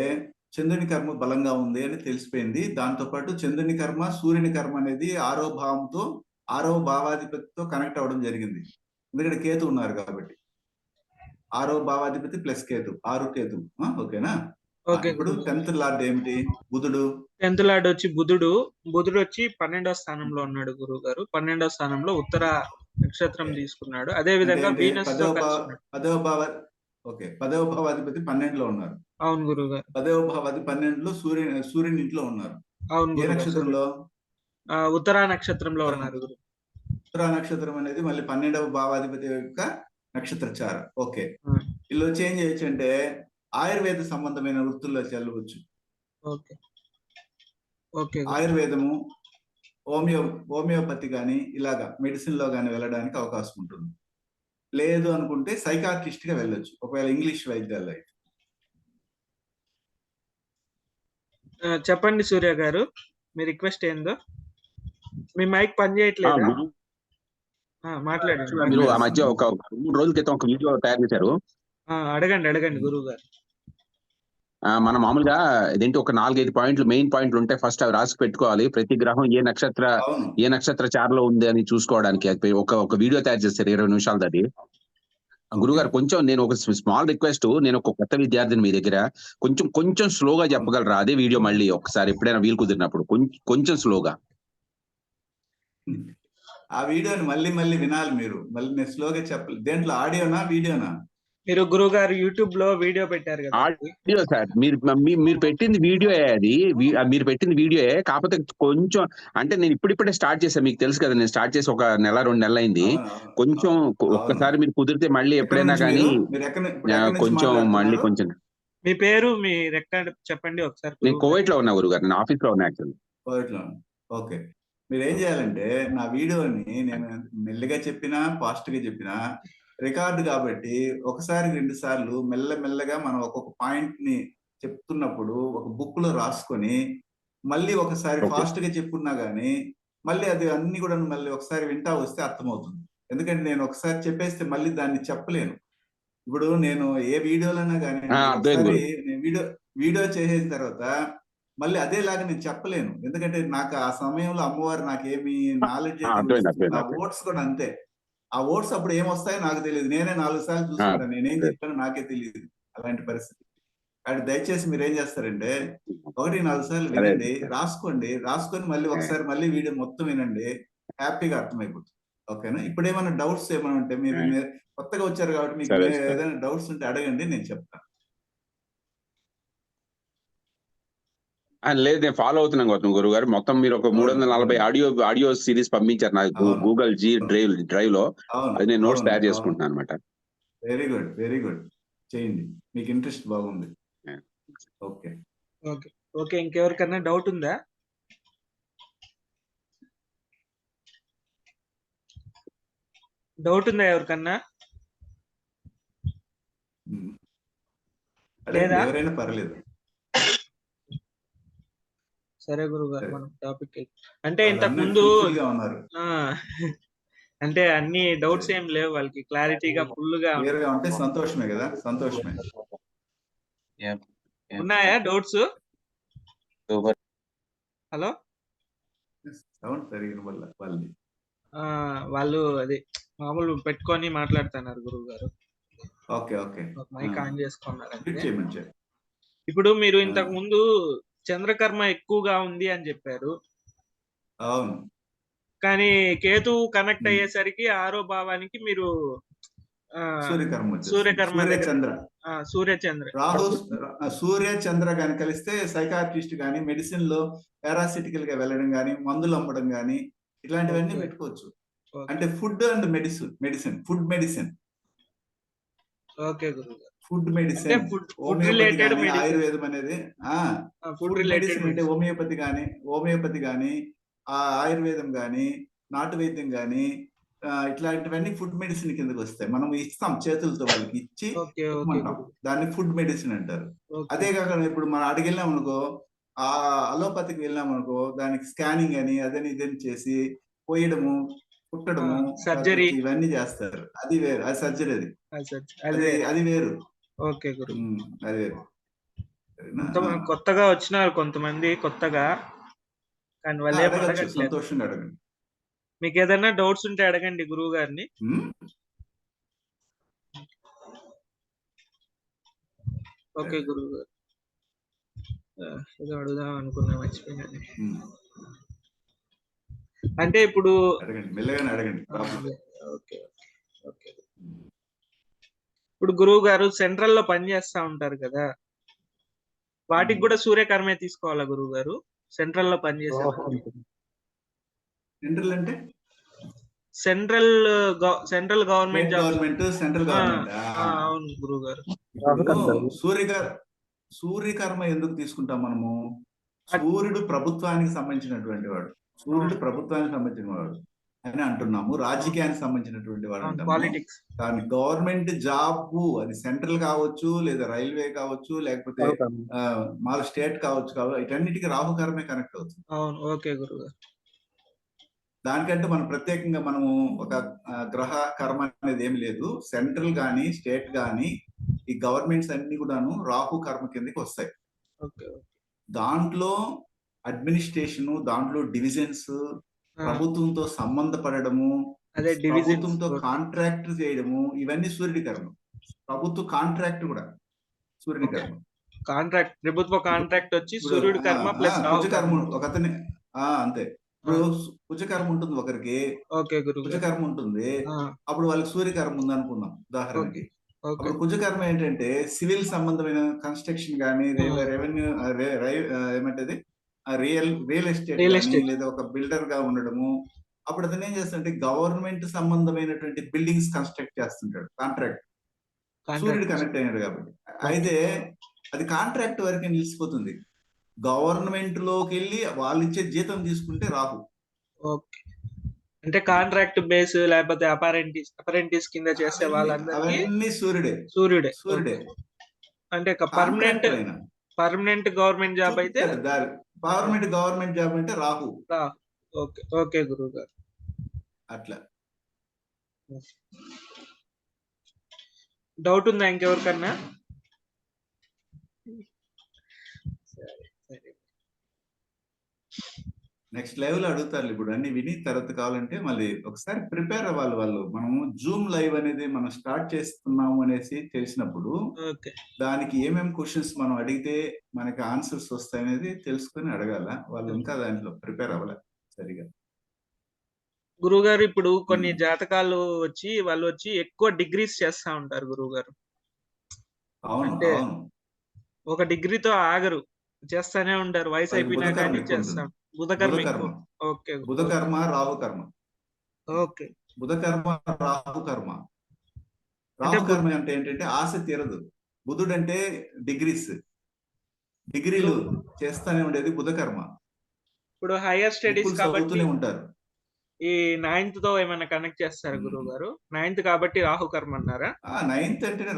చంద్రుని కర్మ బలంగా ఉంది అని తెలిసిపోయింది. దాంతోపాటు చంద్రుని కర్మ సూర్యుని కర్మ అనేది 6వ భావంతో 6వ భావాధిపతితో కనెక్ట్ అవ్వడం జరిగింది. ఎందుకంటే కేతు ఉన్నారు కాబట్టి 6వ భావాధిపతి ప్లస్ కేతు, 6 కేతు. ఓకేనా? ఇప్పుడు 10th లార్డ్ ఏమిటి? బుధుడు. 10th లార్డ్ వచ్చి బుధుడు. బుధుడు వచ్చి 12వ స్థానంలో ఉన్నాడు గురువు గారు. 12వ స్థానంలో ఉత్తర నక్షత్రం తీసుకున్నాడు. అదే విధంగా వీనస్ తో కలిసి 10వ భావాధిపతి 12లో ఉన్నారు. అవును గురువు గారు. 10వ భావాధిపతి 12లో సూర్యుని ఇంట్లో ఉన్నారు. అవును. ఏ నక్షత్రంలో? ఉత్తరా నక్షత్రంలో ఉన్నారు గురు. ఉత్తరా నక్షత్రం అనేది మళ్ళీ 12వ భావాధిపతి యొక్క నక్షత్రచార. ఓకే. ఇలా చేంజ్ చేయొచ్చు అంటే ఆయుర్వేద సంబంధమైన వృత్తుల్లో చెల్లవచ్చు. Okay okay. ఆయుర్వేదము, హోమియోపతి కానీ ఇలాగా మెడిసిన్ లో కానీ వెళ్ళడానికి అవకాశం ఉంటుంది. లేదు అనుకుంటే సైకాట్రిస్ట్ గా వెళ్ళొచ్చు ఒకవేళ ఇంగ్లీష్ వైద్యాల్లో అయితే. చెప్పండి సూర్య గారు, మీ రిక్వెస్ట్ ఏందో. మీ మైక్ పని చేయట్లేదు. మాట్లాడండి. మీరు ఆ మధ్య ఒక 3 రోజుల క్రితం ఒక వీడియో తయారు చేశారు. అడగండి గురువు గారు. మనం మామూలుగా ఇదేంటి ఒక 4-5 పాయింట్లు మెయిన్ పాయింట్లు ఉంటాయి. ఫస్ట్ అవి రాసి పెట్టుకోవాలి. ప్రతి గ్రహం ఏ నక్షత్ర చారలో ఉంది అని చూసుకోవడానికి ఒక వీడియో తయారు చేస్తారు 20 నిమిషాలది. అది గురుగారు కొంచెం నేను ఒక స్మాల్ రిక్వెస్ట్, నేను ఒక కొత్త విద్యార్థిని మీ దగ్గర కొంచెం స్లోగా చెప్పగలరా? అదే వీడియో మళ్ళీ ఒకసారి ఎప్పుడైనా వీలు కుదిరినప్పుడు కొంచెం స్లోగా. ఆ వీడియోని మళ్ళీ వినాలి మీరు. మళ్ళీ నేను స్లోగా చెప్పాలి. దేంట్లో ఆడియోనా వీడియోనా? మీరు గురువు గారు యూట్యూబ్ లో వీడియో పెట్టారు కదా. Audio sir. మీరు పెట్టింది వీడియోయే. అది మీరు పెట్టింది వీడియోయే. కాకపోతే కొంచెం అంటే నేను ఇప్పుడిప్పుడే స్టార్ట్ చేశాను. మీకు తెలుసు కదా, నేను స్టార్ట్ చేసి ఒక 1-2 నెలలు అయింది. కొంచెం ఒక్కసారి మీరు కుదిరితే మళ్ళీ ఎప్పుడైనా కానీ కొంచెం మళ్ళీ కొంచెం. మీ పేరు, మీ రెక్టాడ్ చెప్పండి ఒకసారి. నేను కువైట్ లో ఉన్నా గురుగారు. నేను ఆఫీస్ లో ఉన్నా యాక్చువల్లీ. ఓకే. మీరేం చేయాలంటే నా వీడియోని నేను మెల్లిగా చెప్పినా, ఫాస్ట్‌గా చెప్పినా రికార్డ్ కాబట్టి ఒకసారి, 2 సార్లు మెల్లగా మనం ఒక్కొక్క పాయింట్‌ని చెప్తున్నప్పుడు ఒక బుక్‌లో రాసుకొని, మళ్ళీ ఒకసారి ఓకే. ఫాస్ట్‌గా చెప్పున్నా గాని, మళ్ళీ అది అన్నీ కూడాను మళ్ళీ ఒకసారి వింటా వస్తే అర్థమవుతుంది. ఎందుకంటే నేను ఒకసారి చెప్పేస్తే మళ్ళీ దాన్ని చెప్పలేను. ఇప్పుడు నేను ఏ వీడియోలైనా గానియండి, అర్థమైంది ఒకసారి గురు. నేను వీడియో చేసేసిన తర్వాత మళ్ళీ అదేలాగా నేను చెప్పలేను. ఎందుకంటే నాకు ఆ సమయంలో అమ్మవారు నాకేమి నాలెడ్జ్ అయితే అర్థమైంది ఇస్తుందో, ఆ అర్థమైంది వర్డ్స్ కూడా అంతే. ఆ వర్డ్స్ అప్పుడు ఏమొస్తాయో నాకు తెలీదు. నేనే 4 సార్లు చూసుకుంటాను. నేనేం చెప్పానో నాకే తెలీదు. అలాంటి పరిస్థితి. కాబట్టి దయచేసి మీరేం చేస్తారంటే 1, 4 సార్లు సరే వినండి, రాసుకోండి. రాసుకొని మళ్ళీ ఒకసారి మళ్ళీ వీడియో మొత్తం వినండి. హ్యాపీగా అర్థమైపోతుంది. ఓకేనా? ఇప్పుడేమన్నా డౌట్స్ ఏమైనా ఉంటే మీరు కొత్తగా వచ్చారు కాబట్టి మీకు సరే ఏదైనా డౌట్స్ ఉంటే అడగండి, నేను చెప్తాను. లేదు, నేను ఫాలో అవుతున్నాను గౌతమ్ గురువు గారు. మొత్తం మీరు ఒక 340 ఆడియో సిరీస్ పంపించారు నాకు అవును. గూగుల్ డ్రైవ్ లో. అవును. అది నేను నోట్స్ అవును. తయారు అవును. చేసుకుంటున్నాను అనమాట. Very good. Very good. చేయండి. మీకు ఇంట్రెస్ట్ బాగుంది. ఓకే. ఓకే. ఓకే. ఇంకెవరికన్నా డౌట్ ఉందా? డౌట్ ఉందా ఎవరికన్నా? అడగండి, లేదా? ఎవరైనా పర్లేదు. సరే గురుగారు, సరే. మనం టాపిక్ అంటే ఇంతకు వాళ్ళందరూ ముందు fruitful గా ఉన్నారు. అంటే అన్ని డౌట్స్ ఏం లేవు వాళ్ళకి, క్లారిటీగా ఫుల్ గా క్లియర్ గా ఉంటే సంతోషమే కదా, సంతోషమే. ఉన్నాయా డౌట్స్? హలో, సౌండ్ సరిగిన వల్ల వాళ్ళది. వాళ్ళు అది మామూలు పెట్టుకొని మాట్లాడుతున్నారు గురువు గారు. ఓకే. ఓకే. మైక్ ఆన్ చేసుకున్నారు రిపీట్ అంతే. చేయమని చెప్పు. ఇప్పుడు మీరు ఇంతకు ముందు చంద్రకర్మ ఎక్కువగా ఉంది అని చెప్పారు, అవును. కానీ కేతు కనెక్ట్ అయ్యేసరికి 6వ భావానికి మీరు సూర్యకర్మ వచ్చేస్తుంది. సూర్యకర్మ సూర్య దగ్గర చంద్ర. సూర్యచంద్ర రాహు సూర్య చంద్ర గాని కలిస్తే సైకాట్రిస్ట్ గాని, మెడిసిన్ లో పారాసిటికల్ గా వెళ్ళడం గాని, మందులు అమ్మడం గాని, ఇట్లాంటివన్నీ ఓకే. పెట్టుకోవచ్చు. ఓకే. అంటే food and food medicine, okay గురువు గారు. ఫుడ్ అంటే మెడిసిన్, ఫుడ్ హోమియోపతి రిలేటెడ్ గాని, మెడిసిన్, ఆయుర్వేదం అనేది ఫుడ్ ఫుడ్ రిలేటెడ్ మెడిసిన్ అంటే మెడిసిన్. హోమియోపతి గాని, ఆయుర్వేదం గాని, నాటు వైద్యం గాని, ఇట్లాంటివన్నీ ఫుడ్ మెడిసిన్ కిందకి వస్తాయి. మనం ఇస్తాం చేతులతో వాళ్ళకి ఇచ్చి ఓకే. ఓకే చెప్పమంటాం. గురువు. దాన్ని ఫుడ్ మెడిసిన్ అంటారు. ఓకే. అదే కాకుండా ఇప్పుడు మనం అడిగెళ్ళాం అనుకో, ఆ అలోపతికి వెళ్ళాం అనుకో, దానికి స్కానింగ్ అని అదని ఇదని చేసి పోయడము, కుట్టడము, సర్జరీ. ఇవన్నీ చేస్తారు. అది వేరు, అది సర్జరీ. అదే. అది వేరు. ఓకే గురువు. అది వేరు. సరేనా? కొత్తగా వచ్చినారు కొంతమంది కొత్తగా, కానీ వాళ్ళు ఏం అడగచ్చు, అడగట్లేదు. సంతోషంగా అడగండి. మీకు ఏదైనా డౌట్స్ ఉంటే అడగండి గురువు గారిని. ఓకే గురువు గారు, ఏదో అడుగుదాం అనుకున్నా, మర్చిపోయినాను. అంటే ఇప్పుడు అడగండి, మెల్లగానే అడగండి. ఓకే. ఓకే. ఇప్పుడు గురువు గారు సెంట్రల్ లో పని చేస్తా ఉంటారు కదా, వాటికి కూడా సూర్యకర్మే తీసుకోవాలా గురువు గారు? సెంట్రల్ లో పని చేసే సెంట్రల్ అంటే central government job. Central government. అవును గురువు గారు. సూర్యకర్మ ఎందుకు తీసుకుంటాం మనము? సూర్యుడు ప్రభుత్వానికి సంబంధించినటువంటి వాడు, సూర్యుడు ప్రభుత్వానికి సంబంధించిన వాడు అని అంటున్నాము. రాజకీయానికి సంబంధించినటువంటి వాడు అంటాము. పాలిటిక్స్. కానీ గవర్నమెంట్ జాబ్ అది సెంట్రల్ కావచ్చు, లేదా రైల్వే కావచ్చు, లేకపోతే మా స్టేట్ కావచ్చు, వీటన్నిటికీ రాహుకర్మే కనెక్ట్ అవుతుంది. అవును. ఓకే గురువు గారు. దానికంటే మనం ప్రత్యేకంగా మనము ఒక గ్రహ కర్మ అనేది ఏమి లేదు. సెంట్రల్ గానీ, స్టేట్ గానీ, ఈ గవర్నమెంట్స్ అన్ని కూడాను రాహు కర్మ కిందకి వస్తాయి. దాంట్లో అడ్మినిస్ట్రేషన్, దాంట్లో డివిజన్స్, ప్రభుత్వంతో సంబంధపడము, ప్రభుత్వంతో కాంట్రాక్ట్ చేయడము, ఇవన్నీ సూర్యుడి కర్మ. ప్రభుత్వ కాంట్రాక్ట్ కూడా సూర్యుడి కర్మ. కాంట్రాక్ట్, ప్రభుత్వ కాంట్రాక్ట్ వచ్చి సూర్యుడి కర్మ ప్లస్ కుజకర్మ ఒకతని అంతే. ఇప్పుడు కుజకర్మ ఉంటుంది ఒకరికి, కుజకర్మ ఉంటుంది. అప్పుడు వాళ్ళకి సూర్యకర్మ ఉంది అనుకున్నాం ఉదాహరణకి. అప్పుడు కుజకర్మ ఏంటంటే సివిల్ సంబంధమైన కన్స్ట్రక్షన్ గానీ, రెవెన్యూ ఏమంటది రియల్ ఎస్టేట్ కానీ, లేదా ఒక బిల్డర్ గా ఉండడము. అప్పుడు అతను ఏం చేస్తాడంటే గవర్నమెంట్ సంబంధమైనటువంటి బిల్డింగ్స్ కన్స్ట్రక్ట్ చేస్తుంటాడు. కాంట్రాక్ట్ సూర్యుడు కనెక్ట్ అయినాడు కాబట్టి. అయితే అది కాంట్రాక్ట్ వరకే నిలిచిపోతుంది. గవర్నమెంట్ లోకి వెళ్ళి వాళ్ళు ఇచ్చే జీతం తీసుకుంటే రాహు. ఓకే, అంటే కాంట్రాక్ట్ బేస్ లేకపోతే అపారెంటిస్ కింద చేసే వాళ్ళందరికీ అవన్నీ సూర్యుడే. సూర్యుడే. అంటే కాంట్రాక్టర్ అయినా పర్మనెంట్ గవర్నమెంట్ జాబ్ అయితే చూపిస్తాడు దారి. గవర్నమెంట్ జాబ్ అంటే రాహు. ఓకే ఓకే గురువు గారు, అట్లా. డౌట్ ఉందా ఇంకెవరికన్నా? సరే సరే, నెక్స్ట్ లైవ్ లో అడుగుతారు. ఇప్పుడు అన్ని విని తర్వాత కావాలంటే మళ్ళీ ఒకసారి ప్రిపేర్ అవ్వాలి వాళ్ళు. మనము జూమ్ లైవ్ అనేది మనం స్టార్ట్ చేస్తున్నాము అనేసి తెలిసినప్పుడు ఓకే, దానికి ఏమేమి క్వశ్చన్స్ మనం అడిగితే మనకి ఆన్సర్స్ వస్తాయనేది తెలుసుకొని అడగాల. వాళ్ళు ఇంకా దాంట్లో ప్రిపేర్ అవ్వాలి సరిగా. గురువు గారు, ఇప్పుడు కొన్ని జాతకాలు వాళ్ళు వచ్చి ఎక్కువ డిగ్రీస్ చేస్తా ఉంటారు గురువు గారు. అవును అంటే అవును. ఒక డిగ్రీతో ఆగరు, చేస్తానే ఉంటారు, వయసు వాళ్ళకి అయిపోయినా బుధ కర్మ కానీ ఎక్కువ చేస్తాం. ఉంటుంది. బుధకర్మ బుధ ఎక్కువ. కర్మ. ఓకే బుధ కర్మ రాహు కర్మ. ఓకే, బుధ కర్మ రాహు కర్మ. అంటే రాహు కర్మ అంటే ఏంటంటే ఆశ తీరదు. బుధుడు అంటే డిగ్రీలు చేస్తానే ఉండేది బుధ కర్మ. ఇప్పుడు హైయర్ స్టడీస్ బుక్కులు కాబట్టి చదువుతూనే ఉంటారు. ఈ 9th తో ఏమైనా కనెక్ట్ చేస్తారా గురువు గారు? 9th కాబట్టి రాహు కర్మ అన్నారా? 9th అంటేనే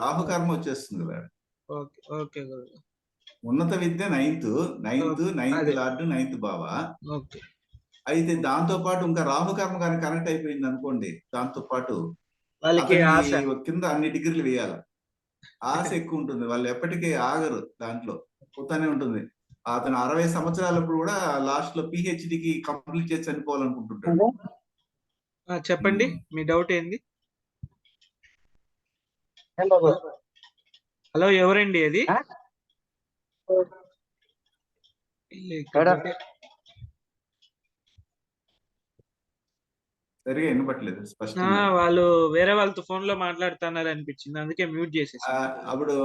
రాహు కర్మ వచ్చేస్తుంది కదా. ఓకే ఓకే గురువు గారు. ఉన్నత విద్య నైన్త్ అదే. లార్డ్ 9th భావ. ఓకే, అయితే దాంతో పాటు ఇంకా రాహు కర్మ కానీ కనెక్ట్ అయిపోయింది అనుకోండి, దాంతో పాటు వాళ్ళకి ఆశ. అతనికి కింద అన్ని డిగ్రీలు వేయాలి. ఆశ ఎక్కువ ఉంటుంది. వాళ్ళు ఎప్పటికీ ఆగరు, దాంట్లో పోతానే ఉంటుంది. అతను 60 సంవత్సరాలప్పుడు కూడా లాస్ట్ లో పిహెచ్డికి కంప్లీట్ చేసి చనిపోవాలనుకుంటుంటాడు. చెప్పండి, మీ డౌట్ ఏంది? హలో, ఎవరండి అది? సరిగా వినపట్లేదు స్పష్టంగా. వాళ్ళు వేరే వాళ్ళతో ఫోన్ లో మాట్లాడుతున్నారు అనిపించింది, అందుకే మ్యూట్ చేసేసి. అప్పుడు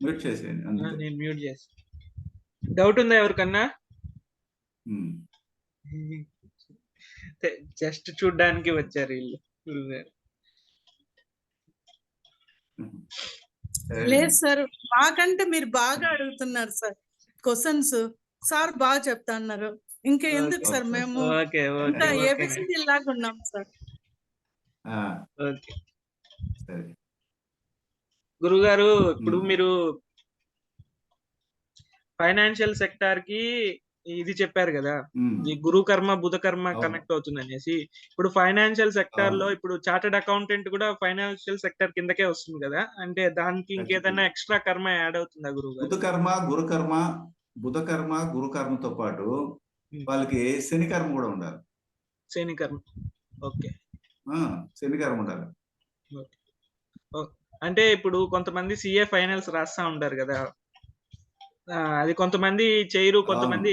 మ్యూట్ చేసేయండి అంతే. నేను మ్యూట్ చేసి. డౌట్ ఉందా ఎవరికన్నా? జస్ట్ చూడ్డానికి వచ్చారు వీళ్ళు. లేదు సార్, మాకంటే మీరు బాగా అడుగుతున్నారు సార్ క్వశ్చన్స్. సార్ బాగా చెప్తా అన్నారు. ఇంకా ఎందుకు సార్, మేము ఇంకా ఏబిసిడి లాగా ఉన్నాం సార్. ఓకే గురుగారు, ఇప్పుడు మీరు ఫైనాన్షియల్ సెక్టార్ కి ఇది చెప్పారు కదా, ఈ గురు కర్మ బుధ కర్మ కనెక్ట్ అవుతుంది అనేసి. ఇప్పుడు ఫైనాన్షియల్ సెక్టార్ లో ఇప్పుడు చార్టెడ్ అకౌంటెంట్ కూడా ఫైనాన్షియల్ సెక్టర్ కిందకే వస్తుంది కదా, అంటే దానికి ఇంకేదైనా ఎక్స్ట్రా కర్మ యాడ్ అవుతుందా గురువు గారు? బుధ కర్మ గురు కర్మతో పాటు వాళ్ళకి శని కర్మ కూడా ఉండాలి. శని కర్మ, ఓకే. శని కర్మ ఉండాలి. అంటే ఇప్పుడు కొంతమంది సిఏ ఫైనల్స్ రాస్తా ఉంటారు కదా, అది కొంతమంది చేయరు, కొంతమంది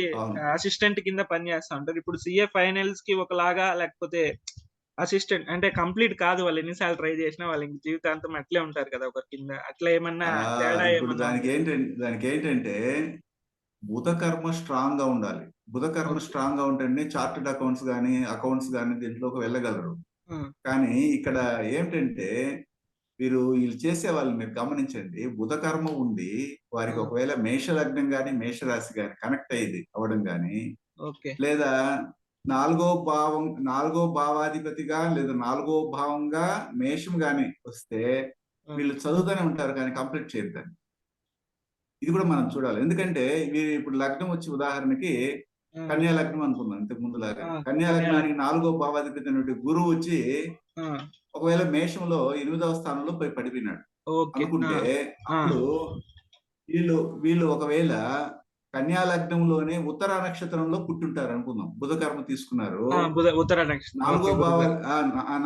అసిస్టెంట్ కింద పని చేస్తా ఉంటారు. ఇప్పుడు సిఏ ఫైనల్స్ కి ఒకలాగా, లేకపోతే అసిస్టెంట్ అంటే కంప్లీట్ కాదు, వాళ్ళు ఎన్నిసార్లు ట్రై చేసినా వాళ్ళు ఇంక జీవితాంతం అట్లే ఉంటారు కదా ఒకరి కింద, అట్లా ఏమన్నా తేడా ఏమన్నా? దానికి ఏంటంటే బుధ కర్మ స్ట్రాంగ్ గా ఉండాలి. బుధ కర్మ స్ట్రాంగ్ గా ఉంటేనే చార్టెడ్ అకౌంట్స్ కానీ దీంట్లోకి వెళ్ళగలరు. కానీ ఇక్కడ ఏంటంటే వీళ్ళు చేసే వాళ్ళు మీరు గమనించండి, బుధ కర్మ ఉండి వారికి ఒకవేళ మేష లగ్నం గాని మేషరాశి గాని కనెక్ట్ అవ్వడం గాని, లేదా నాలుగో భావాధిపతిగా లేదా 4వ భావంగా మేషం గాని వస్తే వీళ్ళు చదువుతూనే ఉంటారు కానీ కంప్లీట్ చేయరు దాన్ని. ఇది కూడా మనం చూడాలి. ఎందుకంటే వీరు ఇప్పుడు లగ్నం వచ్చి ఉదాహరణకి కన్యా లగ్నం అనుకుందాం, ఇంతకు ముందు లాగా. కన్యా లగ్నానికి 4వ భావాధిపతి అయినటువంటి గురువు వచ్చి ఒకవేళ మేషంలో 8వ స్థానంలో పోయి పడిపోయినాడు అనుకుంటే, అప్పుడు వీళ్ళు ఒకవేళ కన్యా లగ్నంలోనే ఉత్తర నక్షత్రంలో పుట్టుంటారు అనుకుందాం, బుధ కర్మ తీసుకున్నారు. ఉత్తర నక్షత్రం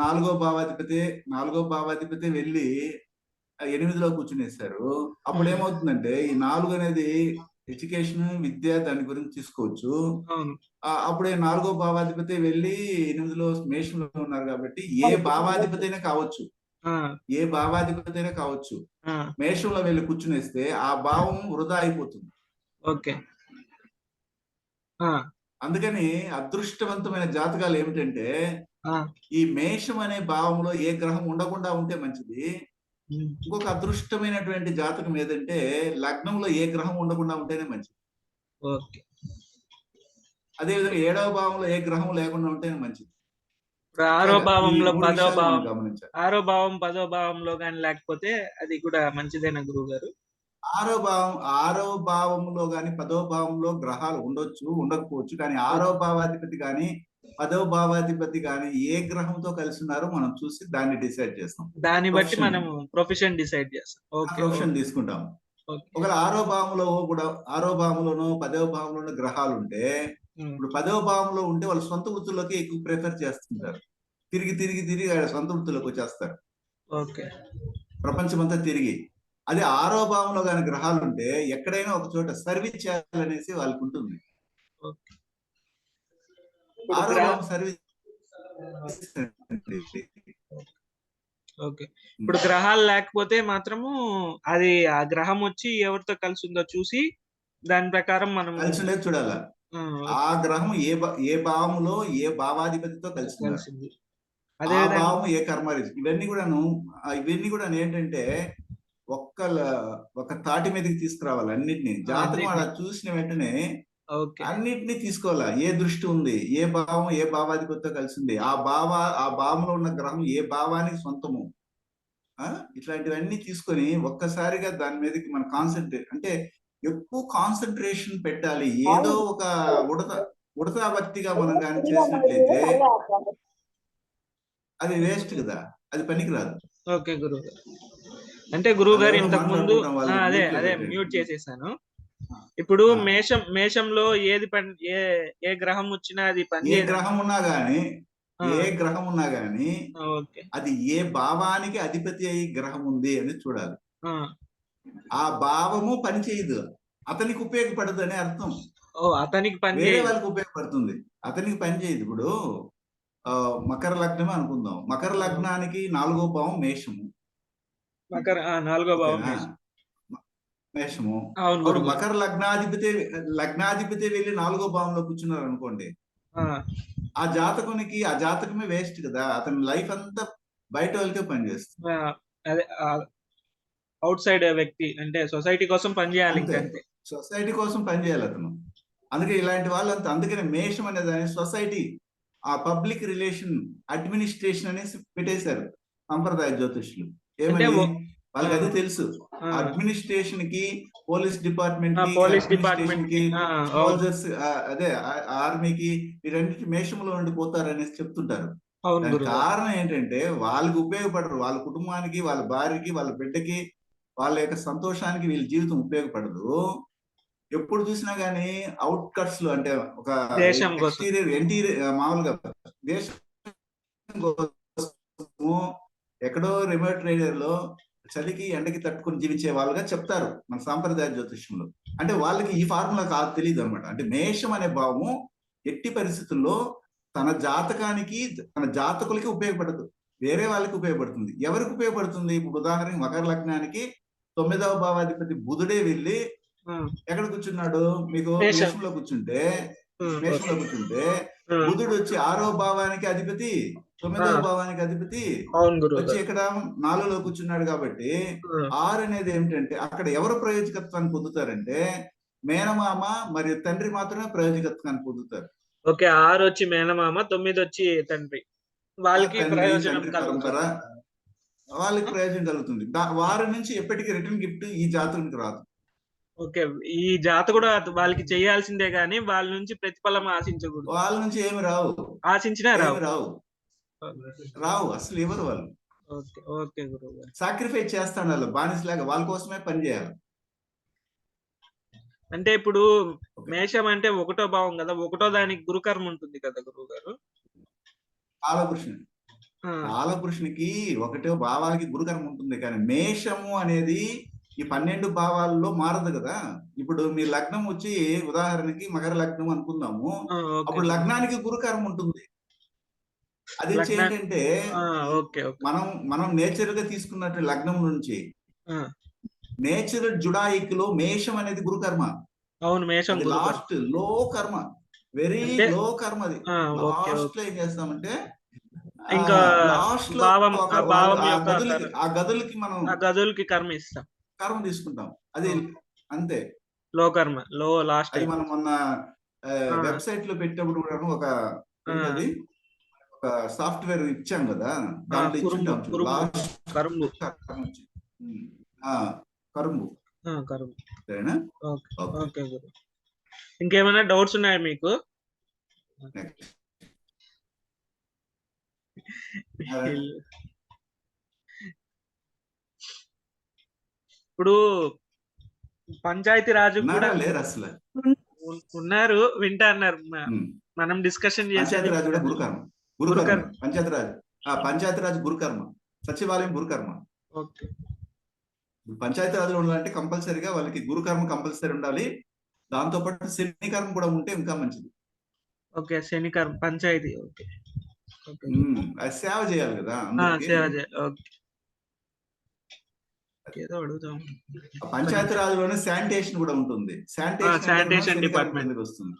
4వ భావాధిపతి వెళ్ళి 8లో కూర్చునేస్తారు. అప్పుడు ఏమవుతుందంటే ఈ 4 అనేది ఎడ్యుకేషన్, విద్య, దాని గురించి తీసుకోవచ్చు. అప్పుడే 4వ భావాధిపతి వెళ్ళి 8లో మేషంలో ఉన్నారు కాబట్టి ఏ భావాధిపతి అయినా కావచ్చు, మేషంలో వెళ్ళి కూర్చునేస్తే ఆ భావం వృధా అయిపోతుంది. ఓకే. అందుకని అదృష్టవంతమైన జాతకాలు ఏమిటంటే ఈ మేషం అనే భావంలో ఏ గ్రహం ఉండకుండా ఉంటే మంచిది, ఇంకొక అదృష్టమైనటువంటి జాతకం ఏదంటే లగ్నంలో ఏ గ్రహం ఉండకుండా ఉంటేనే మంచిది. ఓకే. అదేవిధంగా 7వ భావంలో ఏ గ్రహం లేకుండా ఉంటేనే మంచిది. ఇప్పుడు 6వ భావంలో ఈ 3 10వ విషయాలు భావం మనం గమనించాలి. 6వ భావం 10వ భావంలో కానీ లేకపోతే అది కూడా మంచిదేనా గురువు గారు? 6వ భావంలో గాని 10వ భావంలో గ్రహాలు ఉండొచ్చు, ఉండకపోవచ్చు. కానీ 6వ భావాధిపతి గాని 10వ భావాధిపతి గాని ఏ గ్రహంతో కలిసి ఉన్నారో మనం చూసి దాన్ని డిసైడ్ చేస్తాం. దాన్ని బట్టి Profession. మనం ప్రొఫెషన్ డిసైడ్ చేస్తాం. ఓకే. ప్రొఫెషన్ తీసుకుంటాం. ఓకే. ఒకవేళ 6వ భావంలో కూడా 6వ భావంలోనో 10వ భావంలోనో గ్రహాలు ఉంటే ఇప్పుడు 10వ భావంలో ఉంటే వాళ్ళు సొంత వృత్తుల్లోకి ఎక్కువ ప్రిఫర్ చేస్తుంటారు. తిరిగి ఆయన సొంత వృత్తుల్లోకి వచ్చేస్తారు. ఓకే. ప్రపంచమంతా తిరిగి. అదే 6వ భావంలో కానీ గ్రహాలు ఉంటే ఎక్కడైనా ఒక చోట సర్వీస్ చేయాలనేసి వాళ్ళకి ఉంటుంది. ఓకే. ఇప్పుడు 6వ భావం సర్వీస్. ఓకే. ఇప్పుడు గ్రహాలు లేకపోతే మాత్రము అది ఆ గ్రహం వచ్చి ఎవరితో కలిసి ఉందో చూసి దాని ప్రకారం మనం కలిసి ఉండేది చూడాలా. ఆ గ్రహం ఏ భావంలో ఏ భావాధిపతితో కలిసి ఉన్నారు. కలిసింది. ఆ అదే విధంగా భావం ఏ కర్మారీజ్. ఇవన్నీ కూడా ఏంటంటే ఒక తాటి మీదకి తీసుకురావాలి అన్నిటిని. జాతకం అలా చూసిన వెంటనే ఓకే. అన్నిటినీ తీసుకోవాలా. ఏ దృష్టి ఉంది, ఏ భావం ఏ భావాధిపతితో కలిసి ఉంది, ఆ భావంలో ఉన్న గ్రహం ఏ భావానికి సొంతము, ఇట్లాంటివన్నీ తీసుకొని ఒక్కసారిగా దాని మీదకి మన కాన్సన్ట్రేట్ అంటే ఎక్కువ కాన్సన్ట్రేషన్ పెట్టాలి. ఏదో ఒక ఉడతా భక్తిగా మనం కానీ చేసినట్లయితే అది వేస్ట్ కదా, అది పనికిరాదు. ఓకే గురువు గారు. అంటే గురువు గారు ఇంతకు ముందు మాట్లాడుకుంటాం, అదే మ్యూట్ చేసేసాను. ఇప్పుడు మేషంలో ఏది ఏ గ్రహం వచ్చినా అది ఏ గ్రహం ఉన్నా గాని ఓకే. అది ఏ భావానికి అధిపతి అయ్యి గ్రహం ఉంది అని చూడాలి. ఆ భావము పని చేయదు, అతనికి ఉపయోగపడదు అనే అర్థం. అతనికి పని వేరే వాళ్ళకి ఉపయోగపడుతుంది, అతనికి పని చేయదు. ఇప్పుడు మకర లగ్నమే అనుకుందాం. మకర లగ్నానికి 4వ భావం మేషము. 4వ భావం మేషము. అవును. మకర లగ్నాధిపతి వెళ్ళి 4వ భావంలో కూర్చున్నారు అనుకోండి, ఆ జాతకమే వేస్ట్ కదా. అతని లైఫ్ అంతా బయట వాళ్ళకే పనిచేస్తుంది. అదే అవుట్ సైడ్ వ్యక్తి అంటే సొసైటీ కోసం పనిచేయాలి. సొసైటీ కోసం పనిచేయాలి అతను. అందుకే ఇలాంటి వాళ్ళంతా, అందుకనే మేషం అనే దాన్ని సొసైటీ, ఆ పబ్లిక్ రిలేషన్ అడ్మినిస్ట్రేషన్ అనేసి పెట్టేశారు సంప్రదాయ జ్యోతిష్యులు. ఏమని వాళ్ళకి అది తెలుసు. అడ్మినిస్ట్రేషన్ కి, పోలీస్ డిపార్ట్మెంట్ కి, సోల్జర్స్, అదే ఆర్మీకి, వీరన్నిటి మేషంలో ఉండిపోతారనేసి చెప్తుంటారు. కారణం ఏంటంటే వాళ్ళకి ఉపయోగపడరు. వాళ్ళ కుటుంబానికి, వాళ్ళ భార్యకి, వాళ్ళ బిడ్డకి, వాళ్ళ యొక్క సంతోషానికి వీళ్ళ జీవితం ఉపయోగపడదు. ఎప్పుడు చూసినా గానీ అవుట్ కట్స్ లో, అంటే ఒక ఇంటీరియర్ మామూలుగా దేశం ఎక్కడో రిమోట్ ఏరియా లో చలికి ఎండకి తట్టుకుని జీవించే వాళ్ళుగా చెప్తారు మన సాంప్రదాయ జ్యోతిష్యంలో. అంటే వాళ్ళకి ఈ ఫార్ములా కాదు, తెలియదు అనమాట. అంటే మేషం అనే భావము ఎట్టి పరిస్థితుల్లో తన జాతకానికి, తన జాతకులకి ఉపయోగపడదు, వేరే వాళ్ళకి ఉపయోగపడుతుంది. ఎవరికి ఉపయోగపడుతుంది? ఇప్పుడు ఉదాహరణకి మకర లగ్నానికి 9వ భావాధిపతి బుధుడే వెళ్ళి ఎక్కడ కూర్చున్నాడు? మీకు మేషంలో కూర్చుంటే బుధుడు వచ్చి 6వ భావానికి అధిపతి, 9వ భావానికి అధిపతి వచ్చి ఇక్కడ 4లో కూర్చున్నాడు. కాబట్టి 6 అనేది ఏమిటంటే అక్కడ ఎవరు ప్రయోజకత్వాన్ని పొందుతారంటే మేనమామ మరియు తండ్రి మాత్రమే ప్రయోజకత్వాన్ని పొందుతారు. ఓకే. 6 వచ్చి మేనమామ, 9 వచ్చి తండ్రి, వాళ్ళకి ప్రయోజనం పరంపర, వాళ్ళకి ప్రయోజనం కలుగుతుంది. వారి నుంచి ఎప్పటికీ రిటర్న్ గిఫ్ట్ ఈ జాతకునికి రాదు. ఓకే. ఈ జాతకుడు వాళ్ళకి చేయాల్సిందే గానీ వాళ్ళ నుంచి ప్రతిఫలం ఆశించకూడదు. వాళ్ళ నుంచి ఏమి రావు, ఆశించినా రావు అసలు ఎవరు వాళ్ళు. ఓకే గురువు గారు. సాక్రిఫైస్ చేస్తాడు వాళ్ళు, బానిసలాగా వాళ్ళ కోసమే పని చేయాలి. అంటే ఇప్పుడు మేషం అంటే 1వ భావం కదా, 1వ దానికి గురుకర్మ ఉంటుంది కదా గురువు గారు. కాలపురుషునికి 1వ భావానికి గురుకర్మ ఉంటుంది, కానీ మేషము అనేది ఈ 12 భావాల్లో మారదు కదా. ఇప్పుడు మీ లగ్నం వచ్చి ఉదాహరణకి మకర లగ్నం అనుకుందాము, అప్పుడు లగ్నానికి గురుకర్మ ఉంటుంది. అది ఏంటంటే మనం నేచర్ గా తీసుకున్నట్టు లగ్నం నుంచి నేచురల్ జుడాయిక్ లో మేషం అనేది గురుకర్మ. అవును, మేషం లాస్ట్ లో కర్మ, వెరీ లో కర్మ. అది లాస్ట్ లో ఏం చేస్తామంటే ఇంకా లాస్ట్ లో భావం ఒక ఆ భావం ఆ యొక్క గదులకి మనం ఆ గదులకి కర్మ ఇస్తాం. కర్మ తీసుకుంటాం. అది అంతే. లో కర్మ, లో లాస్ట్ అది మనం మొన్న ఆ. వెబ్సైట్ లో పెట్టినప్పుడు కూడా ఒక ఏంటది ఒక సాఫ్ట్వేర్ ఇచ్చాం కదా, దాంట్లో ఇచ్చుంటాం చూడు. లాస్ట్ కరుంబు కరుంబు కరుంబు. సరేనా? ఓకే గురు. ఇంకేమైనా డౌట్స్ ఉన్నాయా మీకు? Next. ఇప్పుడు పంచాయతీ రాజు కూడా లేరు అసలు. ఉన్నారు, వింటా అన్నారు. మనం డిస్కషన్ చేసేది పంచాయతీ రాజు కూడా గురుకర్మ. పంచాయతీ రాజు గురుకర్మ, సచివాలయం గురుకర్మ. ఓకే. పంచాయతీ రాజులు ఉండాలంటే కంపల్సరీగా వాళ్ళకి గురుకర్మ కంపల్సరీ ఉండాలి. దాంతో పాటు శని కర్మ కూడా ఉంటే ఇంకా మంచిది. ఓకే, శని కర్మ పంచాయతీ. ఓకే, అది సేవ చేయాలి కదా. సేవ చేయాలి. ఓకే, ఏదో అడుగుతాం. పంచాయతీ రాజులోనే శానిటేషన్ కూడా ఉంటుంది. శానిటేషన్ డిపార్ట్మెంట్ వస్తుంది.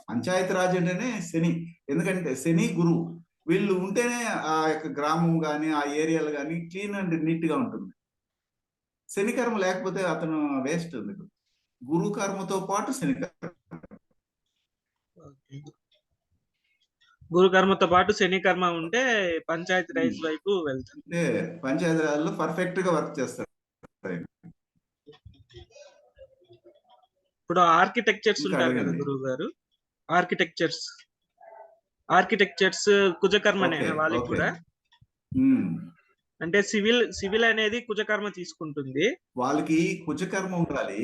పంచాయతీ రాజు అంటేనే శని. ఎందుకంటే శని గురువు వీళ్ళు ఉంటేనే ఆ యొక్క గ్రామం గాని ఆ ఏరియాలు గాని క్లీన్ అండ్ నీట్ గా ఉంటుంది. శని కర్మ లేకపోతే అతను వేస్ట్ ఉంది. గురు కర్మతో పాటు శని కర్మ. గురు కర్మతో పాటు శని కర్మ ఉంటే పంచాయతీ రాజ్ వైపు వెళ్తాం. అంటే పంచాయతీ రాజ్లో పర్ఫెక్ట్ గా వర్క్ చేస్తారు. ఇప్పుడు ఆర్కిటెక్చర్స్ ఉంటారు కదా గురువు గారు, ఆర్కిటెక్చర్స్ కుజకర్మనే వాళ్ళకి కూడా. అంటే సివిల్ అనేది కుజకర్మ తీసుకుంటుంది. వాళ్ళకి కుజకర్మ ఉండాలి,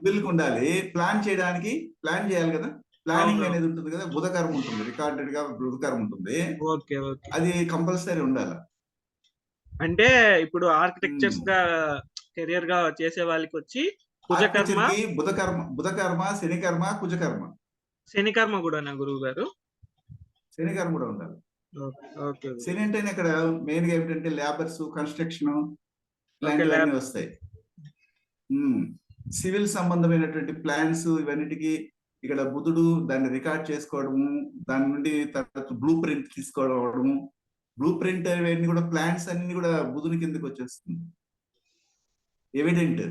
సివిల్ ఉండాలి. ప్లాన్ చేయాలి కదా. ప్లానింగ్ అనేది ఉంటుంది కదా, బుధకర్మ ఉంటుంది, రికార్డెడ్ గా బుధకర్మ ఉంటుంది. ఓకే, అది కంపల్సరీ ఉండాలి. అంటే ఇప్పుడు ఆర్కిటెక్చర్స్ గా కెరియర్ గా చేసే వాళ్ళకి వచ్చి కుజకర్మ, బుధకర్మ, శనికర్మ, కుజకర్మ. శనికర్మ కూడా గురువు గారు? శనికర్మ కూడా ఉండాలి. శని అంటే ఇక్కడ మెయిన్ గా ఏమిటంటే లేబర్స్, కన్స్ట్రక్షన్ ఇలాంటివన్నీ వస్తాయి. సివిల్ సంబంధమైనటువంటి ప్లాన్స్ ఇవన్నిటికీ ఇక్కడ బుధుడు దాన్ని రికార్డ్ చేసుకోవడము, దాని నుండి తర్వాత బ్లూ ప్రింట్ తీసుకోవడము. బ్లూ ప్రింట్ అవన్నీ కూడా ప్లాన్స్ అన్ని కూడా బుధుని కిందకి వచ్చేస్తుంది, ఎవిడెంట్.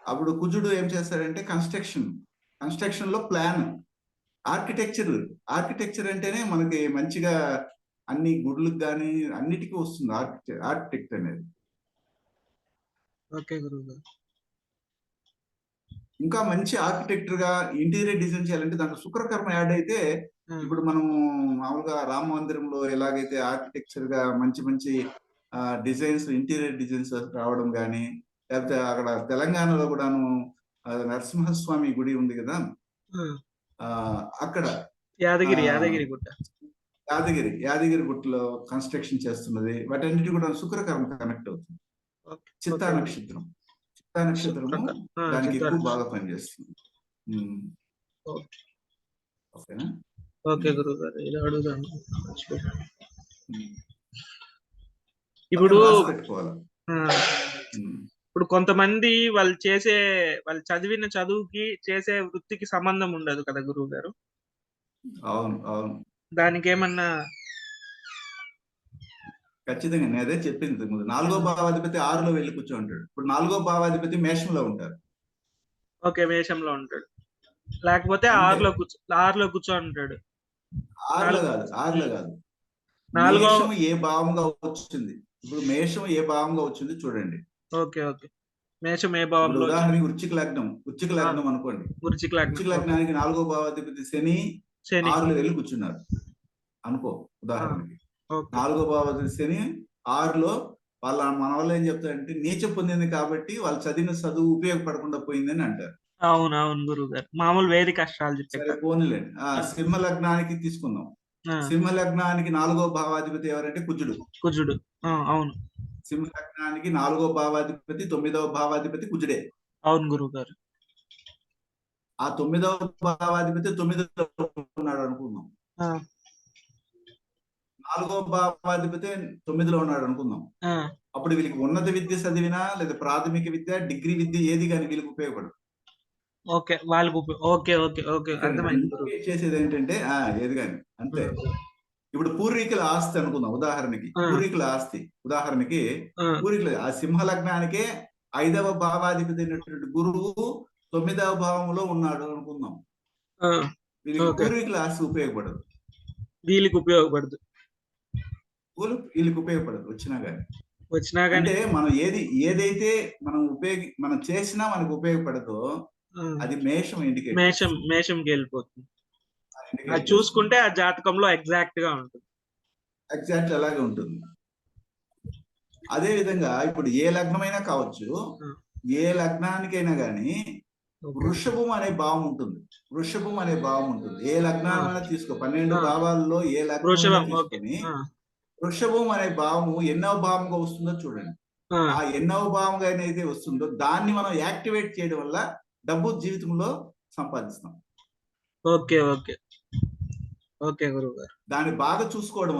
అప్పుడు కుజుడు ఏం చేస్తాడంటే కన్స్ట్రక్షన్ లో ప్లాన్. ఆర్కిటెక్చర్ అంటేనే మనకి మంచిగా అన్ని గుడ్లకు కానీ అన్నిటికీ వస్తుంది ఆర్కిటెక్ట్ అనేది. ఓకే గురువు. ఇంకా మంచి ఆర్కిటెక్టర్ గా ఇంటీరియర్ డిజైన్ చేయాలంటే దాంట్లో శుక్రకర్మ యాడ్ అయితే, ఇప్పుడు మనము మామూలుగా రామ మందిరంలో ఎలాగైతే ఆర్కిటెక్చర్ గా మంచి డిజైన్స్, ఇంటీరియర్ డిజైన్స్ రావడం కానీ, లేకపోతే అక్కడ తెలంగాణలో కూడాను నరసింహస్వామి గుడి ఉంది కదా, అక్కడ యాదగిరి గుట్టలో కన్స్ట్రక్షన్ చేస్తున్నది. వాటన్నిటి కూడా శుక్రకర్మ కనెక్ట్ అవుతుంది. చిత్తా నక్షత్రము దానికి ఎక్కువ బాగా పనిచేస్తుంది. ఓకేనా? ఓకే గురువు గారు, ఇది అడుగుదాం. ఇప్పుడు కొంతమంది వాళ్ళు చదివిన చదువుకి చేసే వృత్తికి సంబంధం ఉండదు కదా గురువు గారు. అవును. దానికి ఏమన్నా? ఖచ్చితంగా నేను అదే చెప్పింది ముందు. 4వ భావాధిపతి 6లో వెళ్ళి కూర్చోంటాడు. ఇప్పుడు 4వ భావాధిపతి మేషంలో ఉంటారు. ఓకే, మేషంలో ఉంటాడు. లేకపోతే 6లో కూర్చో ఉంటాడు. 6లో కాదు. మేషం ఏ భావంగా వచ్చింది, ఇప్పుడు మేషం ఏ భావంగా వచ్చింది చూడండి. ఓకే, మేషం ఏ భావంలో? ఉదాహరణకి వృశ్చిక లగ్నం అనుకోండి. వృశ్చిక లగ్నానికి 4వ భావాధిపతి శని 6లో వెళ్ళి కూర్చున్నారు అనుకో. ఉదాహరణకి 4వ భావాధిపతి శని 6లో మన వల్ల ఏం చెప్తారంటే నీచ పొందింది కాబట్టి వాళ్ళు చదివిన చదువు ఉపయోగపడకుండా పోయిందని అంటారు. అవును గురువు గారు, మామూలు వేరే కష్టాలు చెప్పారు. పోనీలేండి. సింహ లగ్నానికి తీసుకుందాం. సింహ లగ్నానికి 4వ భావాధిపతి ఎవరంటే కుజుడు. అవును. సింహ లగ్నానికి 4వ భావాధిపతి 9వ భావాధిపతి కుజుడే. అవును గురువు గారు. ఆ 9వ భావాధిపతి 9లో ఉన్నాడు అనుకుందాం. 4వ భావాధిపతి 9లో ఉన్నాడు అనుకుందాం. అప్పుడు వీళ్ళకి ఉన్నత విద్య చదివినా లేదా ప్రాథమిక విద్య, డిగ్రీ విద్య ఏది కానీ వీళ్ళకి ఉపయోగపడదు. ఓకే వాళ్ళకి ఓకే ఓకే ఓకే అర్థమైంది గురువు. చేసేది ఏంటంటే ఏది కానీ అంతే. ఇప్పుడు పూర్వీకుల ఆస్తి అనుకుందాం ఉదాహరణకి, పూర్వీకుల ఆస్తి ఉదాహరణకి, పూర్వీకుల ఆ సింహ లగ్నానికే 5వ భావాధిపతి అయినటువంటి గురువు 9వ భావంలో ఉన్నాడు అనుకుందాం. వీళ్ళకి పూర్వీకుల ఆస్తి ఉపయోగపడదు, వీళ్ళకి ఉపయోగపడదు, వీళ్ళకి ఉపయోగపడదు వచ్చినా కానీ. అంటే మనం ఏదైతే మనం చేసినా మనకు ఉపయోగపడదో అది మేషం ఇండికేట్, మేషంకి వెళ్ళిపోతుంది. అది చూసుకుంటే ఆ జాతకంలో ఎగ్జాక్ట్ గా ఉంటుంది, ఎగ్జాక్ట్ అలాగే ఉంటుంది. అదే విధంగా ఇప్పుడు ఏ లగ్నమైనా కావచ్చు, ఏ లగ్నానికైనా గానీ వృషభం అనే భావం ఉంటుంది, వృషభం అనే భావం ఉంటుంది. ఏ లగ్నామైనా తీసుకో, 12 భావాల్లో ఏ లగ్నం తీసుకొని వృషభం అనే భావము ఎన్నవ భావంగా వస్తుందో చూడండి. ఆ ఎన్నవ భావంగా ఏదైతే వస్తుందో దాన్ని మనం యాక్టివేట్ చేయడం వల్ల డబ్బు జీవితంలో సంపాదిస్తాం. ఓకే ఓకే ఓకే గురువు గారు. దాన్ని బాగా చూసుకోవడం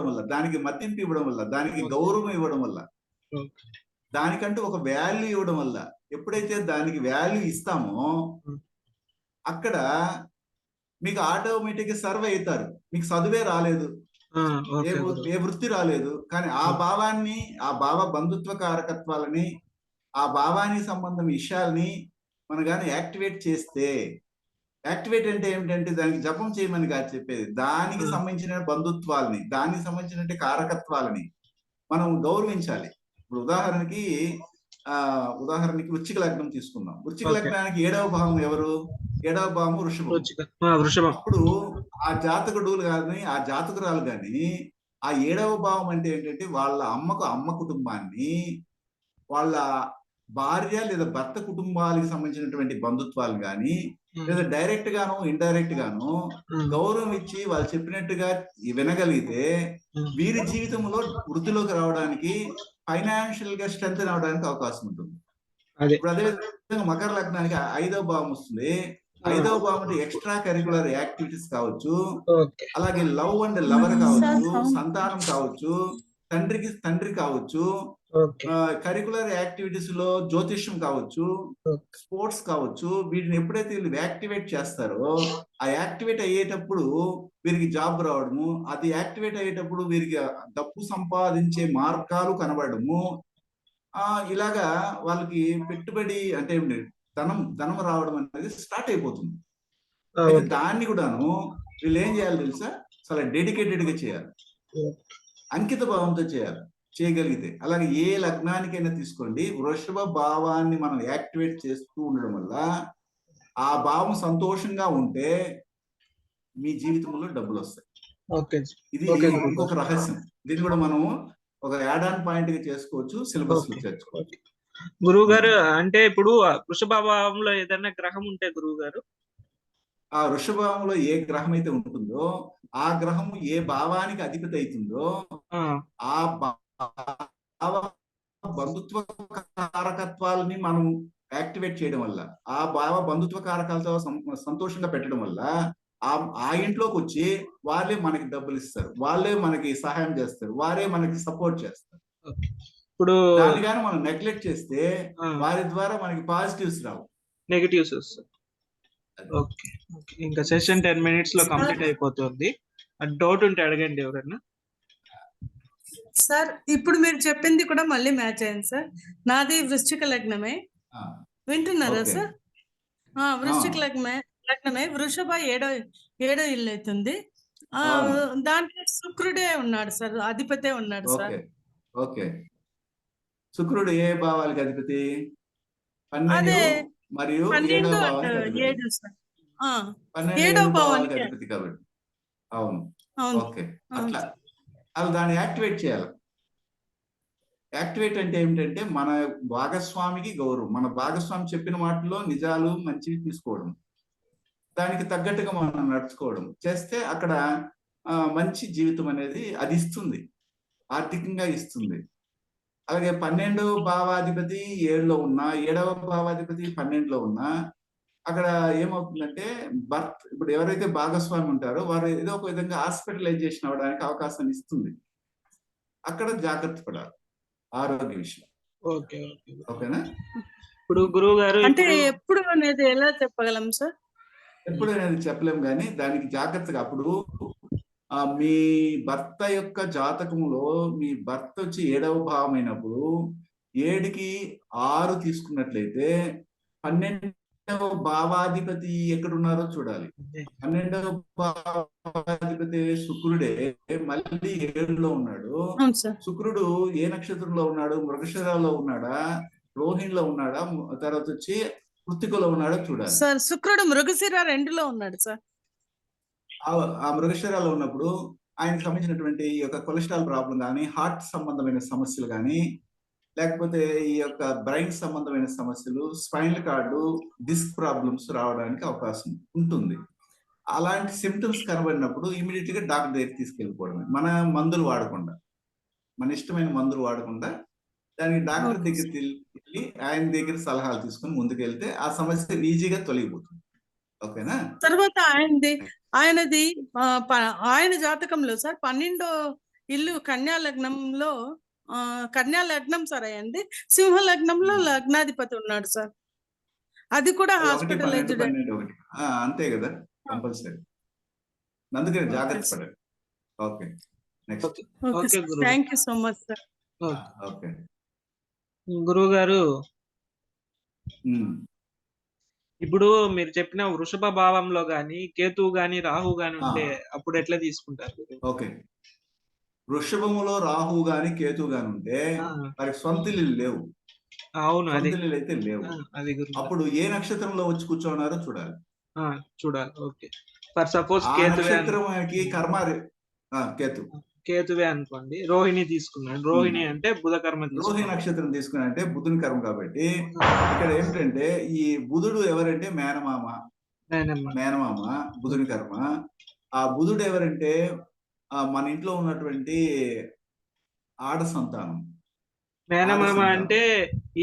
వల్ల, దానికి మతింపు ఇవ్వడం వల్ల, దానికి గౌరవం ఇవ్వడం వల్ల, దానికంటూ ఒక వాల్యూ ఇవ్వడం వల్ల, ఎప్పుడైతే దానికి వాల్యూ ఇస్తామో అక్కడ మీకు ఆటోమేటిక్ గా సర్వ్ అవుతారు. మీకు చదువే రాలేదు, ఏ వృత్తి రాలేదు, కానీ ఆ భావాన్ని, ఆ భావ బంధుత్వ కారకత్వాలని, ఆ భావానికి సంబంధం విషయాల్ని మనం కానీ యాక్టివేట్ చేస్తే, యాక్టివేట్ అంటే ఏమిటంటే దానికి జపం చేయమని కాదు చెప్పేది, దానికి సంబంధించిన బంధుత్వాలని, దానికి సంబంధించిన కారకత్వాలని మనం గౌరవించాలి. ఇప్పుడు ఉదాహరణకి వృశ్చిక లగ్నం తీసుకుందాం. వృశ్చిక లగ్నానికి 7వ భావం ఎవరు? 7వ భావం వృషభం. అప్పుడు ఆ జాతకుడు కానీ ఆ జాతకురాలు కానీ ఆ 7వ భావం అంటే ఏంటంటే వాళ్ళ అమ్మ కుటుంబాన్ని, వాళ్ళ భార్య లేదా భర్త కుటుంబాలకు సంబంధించినటువంటి బంధుత్వాలు కానీ, లేదా డైరెక్ట్ గాను ఇండైరెక్ట్ గాను గౌరవం ఇచ్చి వాళ్ళు చెప్పినట్టుగా వినగలిగితే వీరి జీవితంలో వృద్ధిలోకి రావడానికి, ఫైనాన్షియల్ గా స్ట్రెంత్ రావడానికి అవకాశం ఉంటుంది. ఇప్పుడు అదేవిధంగా మకర లగ్నానికి 5వ భావం వస్తుంది. 5వ భావం అంటే ఎక్స్ట్రా కరికులర్ యాక్టివిటీస్ కావచ్చు, అలాగే లవ్ అండ్ లవర్ కావచ్చు, సంతానం కావచ్చు, తండ్రి కావచ్చు, కరికులర్ యాక్టివిటీస్ లో జ్యోతిష్యం కావచ్చు, స్పోర్ట్స్ కావచ్చు. వీటిని ఎప్పుడైతే వీళ్ళు యాక్టివేట్ చేస్తారో ఆ యాక్టివేట్ అయ్యేటప్పుడు వీరికి జాబ్ రావడము, అది యాక్టివేట్ అయ్యేటప్పుడు వీరికి డబ్బు సంపాదించే మార్గాలు కనబడము, ఇలాగా వాళ్ళకి పెట్టుబడి అంటే ధనం రావడం అనేది స్టార్ట్ అయిపోతుంది. అయితే దాన్ని కూడాను వీళ్ళు ఏం చేయాలి తెలుసా? చాలా డెడికేటెడ్ గా చేయాలి, అంకిత భావంతో చేయగలిగితే. అలాగే ఏ లగ్నానికైనా తీసుకోండి, వృషభ భావాన్ని మనం యాక్టివేట్ చేస్తూ ఉండడం వల్ల ఆ భావం సంతోషంగా ఉంటే మీ జీవితంలో డబ్బులు వస్తాయి. ఇది ఇంకొక రహస్యం. దీన్ని కూడా మనం ఒక యాడ్ ఆన్ పాయింట్ గా చేసుకోవచ్చు, సిలబస్ లో చేర్చుకోవచ్చు. గురువు గారు, అంటే ఇప్పుడు వృషభ భావంలో ఏదైనా గ్రహం ఉంటే గురువు గారు, ఆ వృషభావంలో ఏ గ్రహం అయితే ఉంటుందో ఆ గ్రహం ఏ భావానికి అధిపతి అవుతుందో ఆ భావ బంధుత్వ కారకత్వాలని మనం యాక్టివేట్ చేయడం వల్ల, ఆ భావ బంధుత్వ కారకాలతో సంతోషంగా పెట్టడం వల్ల ఆ ఇంట్లోకి వచ్చి వాళ్ళే మనకి డబ్బులు ఇస్తారు, వాళ్ళే మనకి సహాయం చేస్తారు, వారే మనకి సపోర్ట్ చేస్తారు. ఇప్పుడు దాన్ని కానీ మనం నెగ్లెక్ట్ చేస్తే వారి ద్వారా మనకి పాజిటివ్స్ రావు, నెగటివ్స్ వస్తాయి. ఓకే, ఇంకా సెషన్ 10 minutes లో కంప్లీట్ అయిపోతుంది. డౌట్ ఉంటే అడగండి ఎవరన్నా. సార్ ఇప్పుడు మీరు చెప్పింది కూడా మళ్ళీ మ్యాచ్ అయింది సార్. నాది వృశ్చిక లగ్నమే, వింటున్నారా సార్? వృశ్చిక లగ్నమే, వృషభ ఏడో ఇల్లు అవుతుంది. దాంట్లో శుక్రుడే ఉన్నాడు సార్, అధిపతే ఉన్నాడు సార్. ఓకే, శుక్రుడు ఏ భావాలకి అధిపతి? 12 మరియు 7వ భావానికి అధిపతి కాబట్టి. అవును, ఓకే. అట్లా దాన్ని యాక్టివేట్ చేయాలి. యాక్టివేట్ అంటే ఏమిటంటే మన భాగస్వామికి గౌరవం, మన భాగస్వామి చెప్పిన మాటలో నిజాలు మంచివి తీసుకోవడం, దానికి తగ్గట్టుగా మనం నడుచుకోవడం చేస్తే అక్కడ మంచి జీవితం అనేది అది ఇస్తుంది, ఆర్థికంగా ఇస్తుంది. అలాగే 12వ భావాధిపతి 7లో ఉన్నా, 7వ భావాధిపతి 12లో ఉన్నా అక్కడ ఏమవుతుందంటే ఇప్పుడు ఎవరైతే భాగస్వామి ఉంటారో వారు ఏదో ఒక విధంగా హాస్పిటలైజేషన్ అవడానికి అవకాశం ఇస్తుంది. అక్కడ జాగ్రత్త పడాలి ఆరోగ్య విషయం. ఓకేనా? ఇప్పుడు గురువు గారు అంటే ఇప్పుడు ఎప్పుడు అనేది ఎలా చెప్పగలం సార్? ఎప్పుడు అనేది చెప్పలేం కానీ దానికి జాగ్రత్తగా అప్పుడు మీ భర్త యొక్క జాతకంలో మీ భర్త వచ్చి 7వ భావం అయినప్పుడు 7కి 6 తీసుకున్నట్లయితే 12వ భావాధిపతి ఎక్కడున్నారో చూడాలి. 12వ భావాధిపతి శుక్రుడే మళ్ళీ 7లో ఉన్నాడు. అవును సార్. శుక్రుడు ఏ నక్షత్రంలో ఉన్నాడు? మృగశిరాలో ఉన్నాడా, రోహిణిలో ఉన్నాడా, తర్వాత వచ్చి కృత్తికలో ఉన్నాడో చూడాలి. సార్ శుక్రుడు మృగశిర 2లో ఉన్నాడు సార్. ఆ మృగశిరాలో ఉన్నప్పుడు ఆయనకు సంబంధించినటువంటి ఈ యొక్క కొలెస్ట్రాల్ ప్రాబ్లం కానీ, హార్ట్ సంబంధమైన సమస్యలు కానీ, లేకపోతే ఈ యొక్క బ్రెయిన్ సంబంధమైన సమస్యలు, స్పైనల్ కార్డు, డిస్క్ ప్రాబ్లమ్స్ రావడానికి అవకాశం ఉంటుంది. అలాంటి సిమ్టమ్స్ కనబడినప్పుడు ఇమీడియట్ గా డాక్టర్ దగ్గరికి తీసుకెళ్ళిపోవడమే, మన మందులు వాడకుండా, మన ఇష్టమైన మందులు వాడకుండా దానికి డాక్టర్ దగ్గరికి వెళ్ళి ఆయన దగ్గర సలహాలు తీసుకొని ముందుకెళ్తే ఆ సమస్య ఈజీగా తొలగిపోతుంది. ఓకేనా? తర్వాత ఆయనది ఆయన జాతకంలో సార్ 12వ ఇల్లు కన్యా లగ్నంలో కన్యా లగ్నం సార్ అయ్యండి. సింహ లగ్నంలో లగ్నాధిపతి ఉన్నాడు సార్. అది కూడా 1, 12, హాస్పిటలైజ్డ్. 12. అంతే కదా, కంపల్సరీ. అందుకని జాగ్రత్త పడండి. Okay, next. ఓకే గురువు. Thank you so much sir. Okay గురువు గారు, ఇప్పుడు మీరు చెప్పిన వృషభ భావంలో గాని కేతువు గాని రాహు గాని ఉంటే అప్పుడు ఎట్లా తీసుకుంటారు? ఓకే, వృషభములో రాహు గాని కేతు గాని ఉంటే వారికి సొంత ఇల్లు లేవు. అవును, సొంత అది ఇల్లు అయితే లేవు. అది గురువు. అప్పుడు ఏ నక్షత్రంలో వచ్చి కూర్చోన్నారో చూడాలి. చూడాలి. ఓకే, ఫర్ సపోజ్ ఆ కేతువే నక్షత్రంకి కర్మ కేతువే అనుకోండి, రోహిణి తీసుకున్నాడు. రోహిణి అంటే బుధ కర్మ రోహిణి తీసుకున్నాడు. నక్షత్రం తీసుకున్నారంటే బుధుని కర్మ కాబట్టి ఇక్కడ ఏమిటంటే ఈ బుధుడు ఎవరంటే మేనమామ, ఆయనమ్మ. మేనమామ బుధుని కర్మ. ఆ బుధుడు ఎవరంటే మన ఇంట్లో ఉన్నటువంటి ఆడ సంతానం. మేనమామ అంటే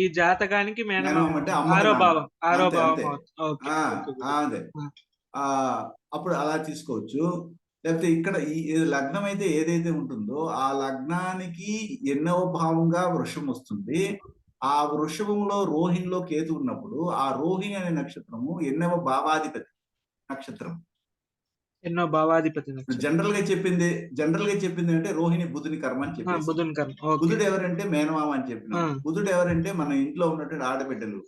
ఈ జాతకానికి మేనమామ మేనమామ అంటే అమ్మ ఆరో నాన్న. భావం. ఆరో అంతే, భావం అంతే. అవుతుంది. ఓకే, ఓకే గురువు. అదే అప్పుడు అలా తీసుకోవచ్చు. లేకపోతే ఇక్కడ ఈ లగ్నం అయితే ఏదైతే ఉంటుందో ఆ లగ్నానికి 8వ భావంగా వృషభం వస్తుంది. ఆ వృషభంలో రోహిణిలో కేతు ఉన్నప్పుడు ఆ రోహిణి అనే నక్షత్రము 8వ భావాధిపతి నక్షత్రం. ఎన్నో భావాధిపతి నక్షత్రం. జనరల్ గా చెప్పింది అంటే రోహిణి బుధుని కర్మ అని చెప్పి. బుధుని కర్మ. ఓకే. బుధుడు ఎవరంటే మేనమామ అని చెప్పిన. బుధుడు ఎవరంటే మన ఇంట్లో ఉన్నటువంటి ఆడబిడ్డలు.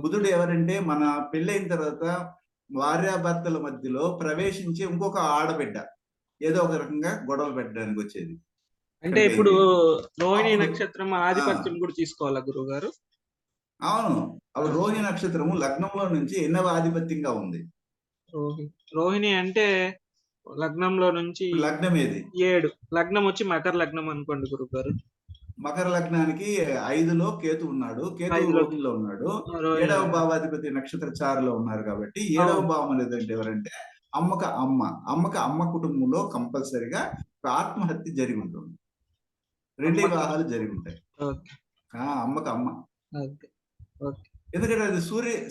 బుధుడు ఎవరంటే మన పెళ్ళైన తర్వాత భార్యాభర్తల మధ్యలో ప్రవేశించి ఇంకొక ఆడబిడ్డ ఏదో ఒక రకంగా గొడవలు పెట్టడానికి వచ్చేది. అంటే ఇప్పుడు రోహిణి అప్పుడు- నక్షత్రం ఆధిపత్యం కూడా తీసుకోవాలా గురువు గారు? అవును, అప్పుడు రోహిణి నక్షత్రము లగ్నంలో నుంచి 8వ ఆధిపత్యంగా ఉంది. రోహిణి అంటే లగ్నంలో నుంచి లగ్నం ఏది? 7. లగ్నం వచ్చి మకర లగ్నం అనుకోండి గురువు గారు. మకర లగ్నానికి 5లో కేతు ఉన్నాడు. కేతు 5లో రోహిణిలో ఉన్నాడు. 7వ భావాధిపతి నక్షత్ర చారులో ఉన్నారు కాబట్టి 7వ భావం అనేది ఎవరంటే అమ్మక కుటుంబంలో కంపల్సరిగా ఆత్మహత్య జరిగి ఉంటుంది. 2 వివాహాలు జరిగి ఉంటాయి. అమ్మక అమ్మ. ఎందుకంటే అది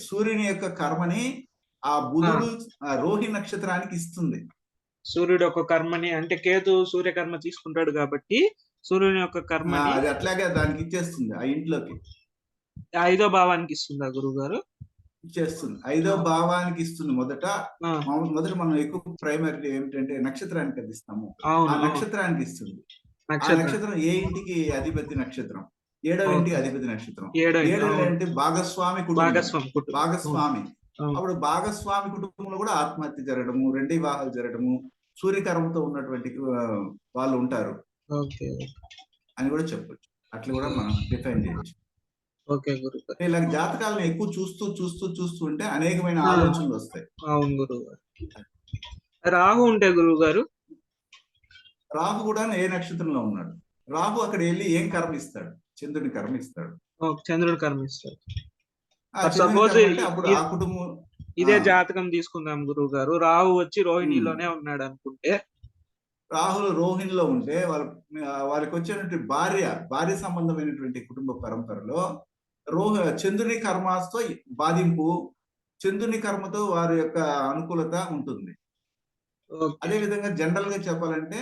సూర్యుని యొక్క కర్మని ఆ బుధుడు రోహిణి నక్షత్రానికి ఇస్తుంది. సూర్యుడు ఒక కర్మని అంటే కేతు సూర్యకర్మ తీసుకుంటాడు కాబట్టి సూర్యుని యొక్క కర్మని అది అట్లాగే దానికి ఇచ్చేస్తుంది. ఆ ఇంట్లోకి 5వ భావానికి ఇస్తుందా గురువు గారు? ఇచ్చేస్తుంది. 5వ భావానికి ఇస్తుంది. మొదట మనం ఎక్కువ ప్రైమరీ ఏమిటంటే నక్షత్రానికి అది ఇస్తాము. ఆ నక్షత్రానికి ఇస్తుంది. ఆ నక్షత్రం ఏ ఇంటికి అధిపతి నక్షత్రం? 7వ ఇంటికి అధిపతి నక్షత్రం. 7 అంటే భాగస్వామి భాగస్వామి. అప్పుడు భాగస్వామి కుటుంబంలో కూడా ఆత్మహత్య జరగడము, 2 వివాహాలు జరగడము, సూర్యకర్మతో ఉన్నటువంటి వాళ్ళు ఉంటారు అని కూడా చెప్పొచ్చు. అట్లా కూడా మనం డిఫైన్ చేయొచ్చు. ఇలా జాతకాలను ఎక్కువ చూస్తూ ఉంటే అనేకమైన ఆలోచనలు వస్తాయి. అవును గురువు గారు. రాహు ఉంటే గురువు గారు, రాహు కూడా ఏ నక్షత్రంలో ఉన్నాడు? రాహు అక్కడ వెళ్ళి ఏం కర్మ ఇస్తాడు? చంద్రుని కర్మ ఇస్తాడు. చంద్రుని కర్మ ఇస్తాడు. సపోజ్ అప్పుడు ఆ కుటుంబం ఇదే జాతకం తీసుకుందాం గురువు గారు. రాహు వచ్చి రోహిణిలోనే ఉన్నాడు అనుకుంటే, రాహులు రోహిణిలో ఉంటే వాళ్ళకి వచ్చేటువంటి భార్య సంబంధమైనటువంటి కుటుంబ పరంపరలో చంద్రుని కర్మతో బాధింపు, చంద్రుని కర్మతో వారి యొక్క అనుకూలత ఉంటుంది. అదే విధంగా జనరల్ గా చెప్పాలంటే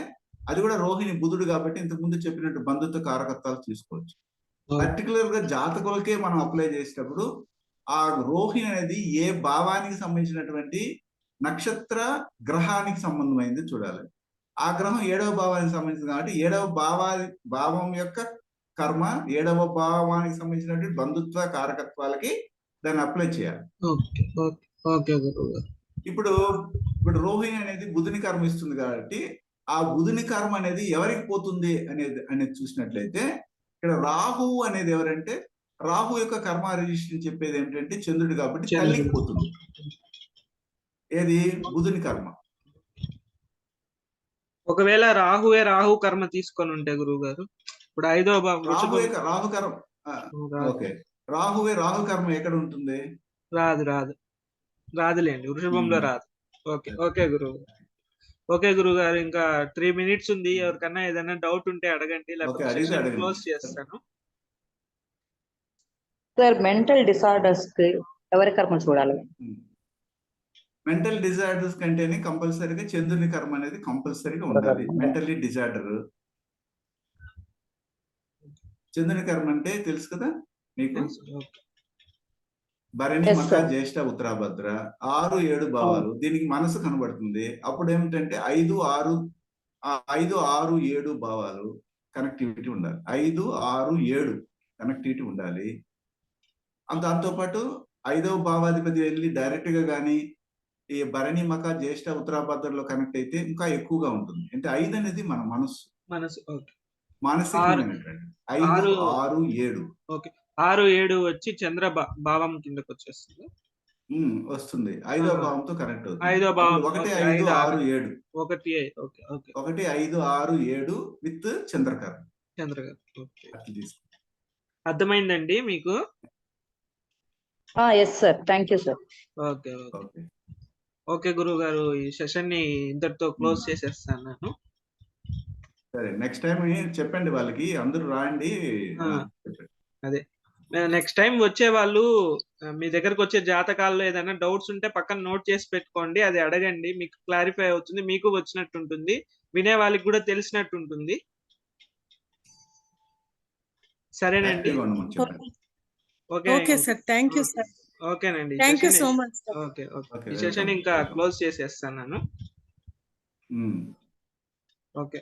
అది కూడా రోహిణి బుధుడు కాబట్టి ఇంతకు ముందు చెప్పినట్టు బంధుత్వ కారకత్వాలు తీసుకోవచ్చు. పర్టికులర్ గా జాతకులకే మనం అప్లై చేసేటప్పుడు ఆ రోహిణి అనేది ఏ భావానికి సంబంధించినటువంటి నక్షత్ర గ్రహానికి సంబంధమైంది చూడాలి. ఆ గ్రహం 7వ భావానికి సంబంధించింది కాబట్టి 7వ భావం యొక్క కర్మ 7వ భావానికి సంబంధించినటువంటి బంధుత్వ కారకత్వాలకి దాన్ని అప్లై చేయాలి. ఓకే ఓకే ఓకే గురువు గారు. ఇప్పుడు రోహిణి అనేది బుధుని కర్మ ఇస్తుంది కాబట్టి ఆ బుధుని కర్మ అనేది ఎవరికి పోతుంది అనేది చూసినట్లయితే ఇక్కడ రాహు అనేది ఎవరంటే రాహు యొక్క కర్మ రిజిస్ట్రేషన్ చెప్పేది ఏమిటంటే చంద్రుడు కాబట్టి తల్లికి పోతుంది. ఏది బుధుని కర్మ. ఒకవేళ రాహు కర్మ తీసుకొని ఉంటే గురువు గారు ఇప్పుడు 5వ భావం రాహు కర్మ ఓకే రాహు కర్మ ఎక్కడ ఉంటుంది? రాదులేండి, వృషభంలో రాదు. ఓకే గురువు గారు. ఓకే గురువు గారు, ఇంకా 3 minutes ఉంది. ఎవరికన్నా ఏదైనా డౌట్ ఉంటే అడగండి, లేకపోతే క్లోజ్ చేస్తాను. సార్ మెంటల్ డిసార్డర్స్ కి ఎవరి కర్మ చూడాలి? మెంటల్ డిజార్డర్స్ కంటేనే కంపల్సరీగా చంద్రుని కర్మ అనేది కంపల్సరీగా ఉండాలి. మెంటల్లీ డిజార్డర్ చంద్రుని కర్మ అంటే తెలుసు కదా మీకు. భరణి, మక, జ్యేష్ఠ, ఉత్తరాభద్ర 6, 7 భావాలు. దీనికి మనసు కనబడుతుంది. అప్పుడు ఏమిటంటే 5, 6 7 భావాలు కనెక్టివిటీ ఉండాలి. 5, 6, 7 కనెక్టివిటీ ఉండాలి. దాంతోపాటు 5వ భావాధిపతి వెళ్ళి డైరెక్ట్ గా కానీ ఈ భరణి, మక, జ్యేష్ఠ, ఉత్తరాభద్రలో కనెక్ట్ అయితే ఇంకా ఎక్కువగా ఉంటుంది. అంటే 5 అనేది మన మనసు మానసికమైనటువంటి 5, 6, 7. ఓకే, 6, 7 వచ్చి చంద్ర భావం కిందకి వచ్చేస్తుంది. వస్తుంది. 5వ భావంతో కనెక్ట్ అవుతుంది. 5వ భావం 1, 5, 6, 7 1, 5, 6, 7 విత్ చంద్రకర్మ. అర్థమైందండి మీకు? Yes sir, thank you sir. Okay గురువు గారు, ఈ సెషన్ ని ఇంతటితో క్లోజ్ చేసేస్తాను నేను. సరే, నెక్స్ట్ టైం చెప్పండి వాళ్ళకి, అందరూ రాండి. అదే నెక్స్ట్ టైం వచ్చే వాళ్ళు మీ దగ్గరకు వచ్చే జాతకాల్లో ఏదైనా డౌట్స్ ఉంటే పక్కన నోట్ చేసి పెట్టుకోండి, అది అడగండి. మీకు క్లారిఫై అవుతుంది, మీకు వచ్చినట్టు ఉంటుంది, వినే వాళ్ళకి కూడా తెలిసినట్టు ఉంటుంది. సరేనండి. Okay sir, thank you sir. ఓకేనండి, thank you so much. Okay ఈ సెషన్ ఇంకా క్లోజ్ చేసేస్తాను నేను. ఓకే.